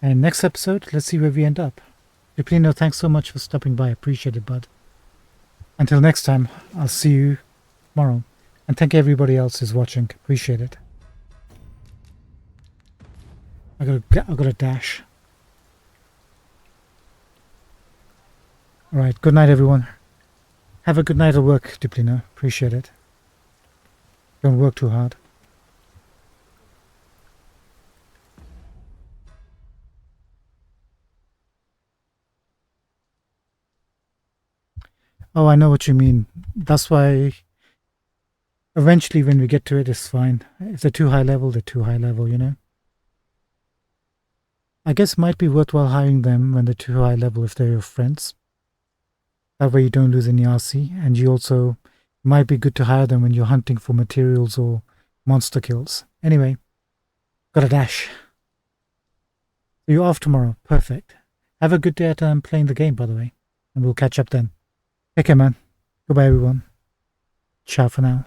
And next episode, let's see where we end up. Duplino, thanks so much for stopping by. Appreciate it, bud. Until next time, I'll see you tomorrow. And thank everybody else who's watching. Appreciate it. I gotta dash. Alright, good night everyone. Have a good night at work, Duplino. Appreciate it. Don't work too hard. Oh, I know what you mean. That's why eventually when we get to it, it's fine. If they're too high level, they're too high level, you know? I guess it might be worthwhile hiring them when they're too high level if they're your friends. That way you don't lose any RC, and you also might be good to hire them when you're hunting for materials or monster kills. Anyway, gotta dash. You're off tomorrow. Perfect. Have a good day at playing the game, by the way. And we'll catch up then. Take care, man. Goodbye, everyone. Ciao for now.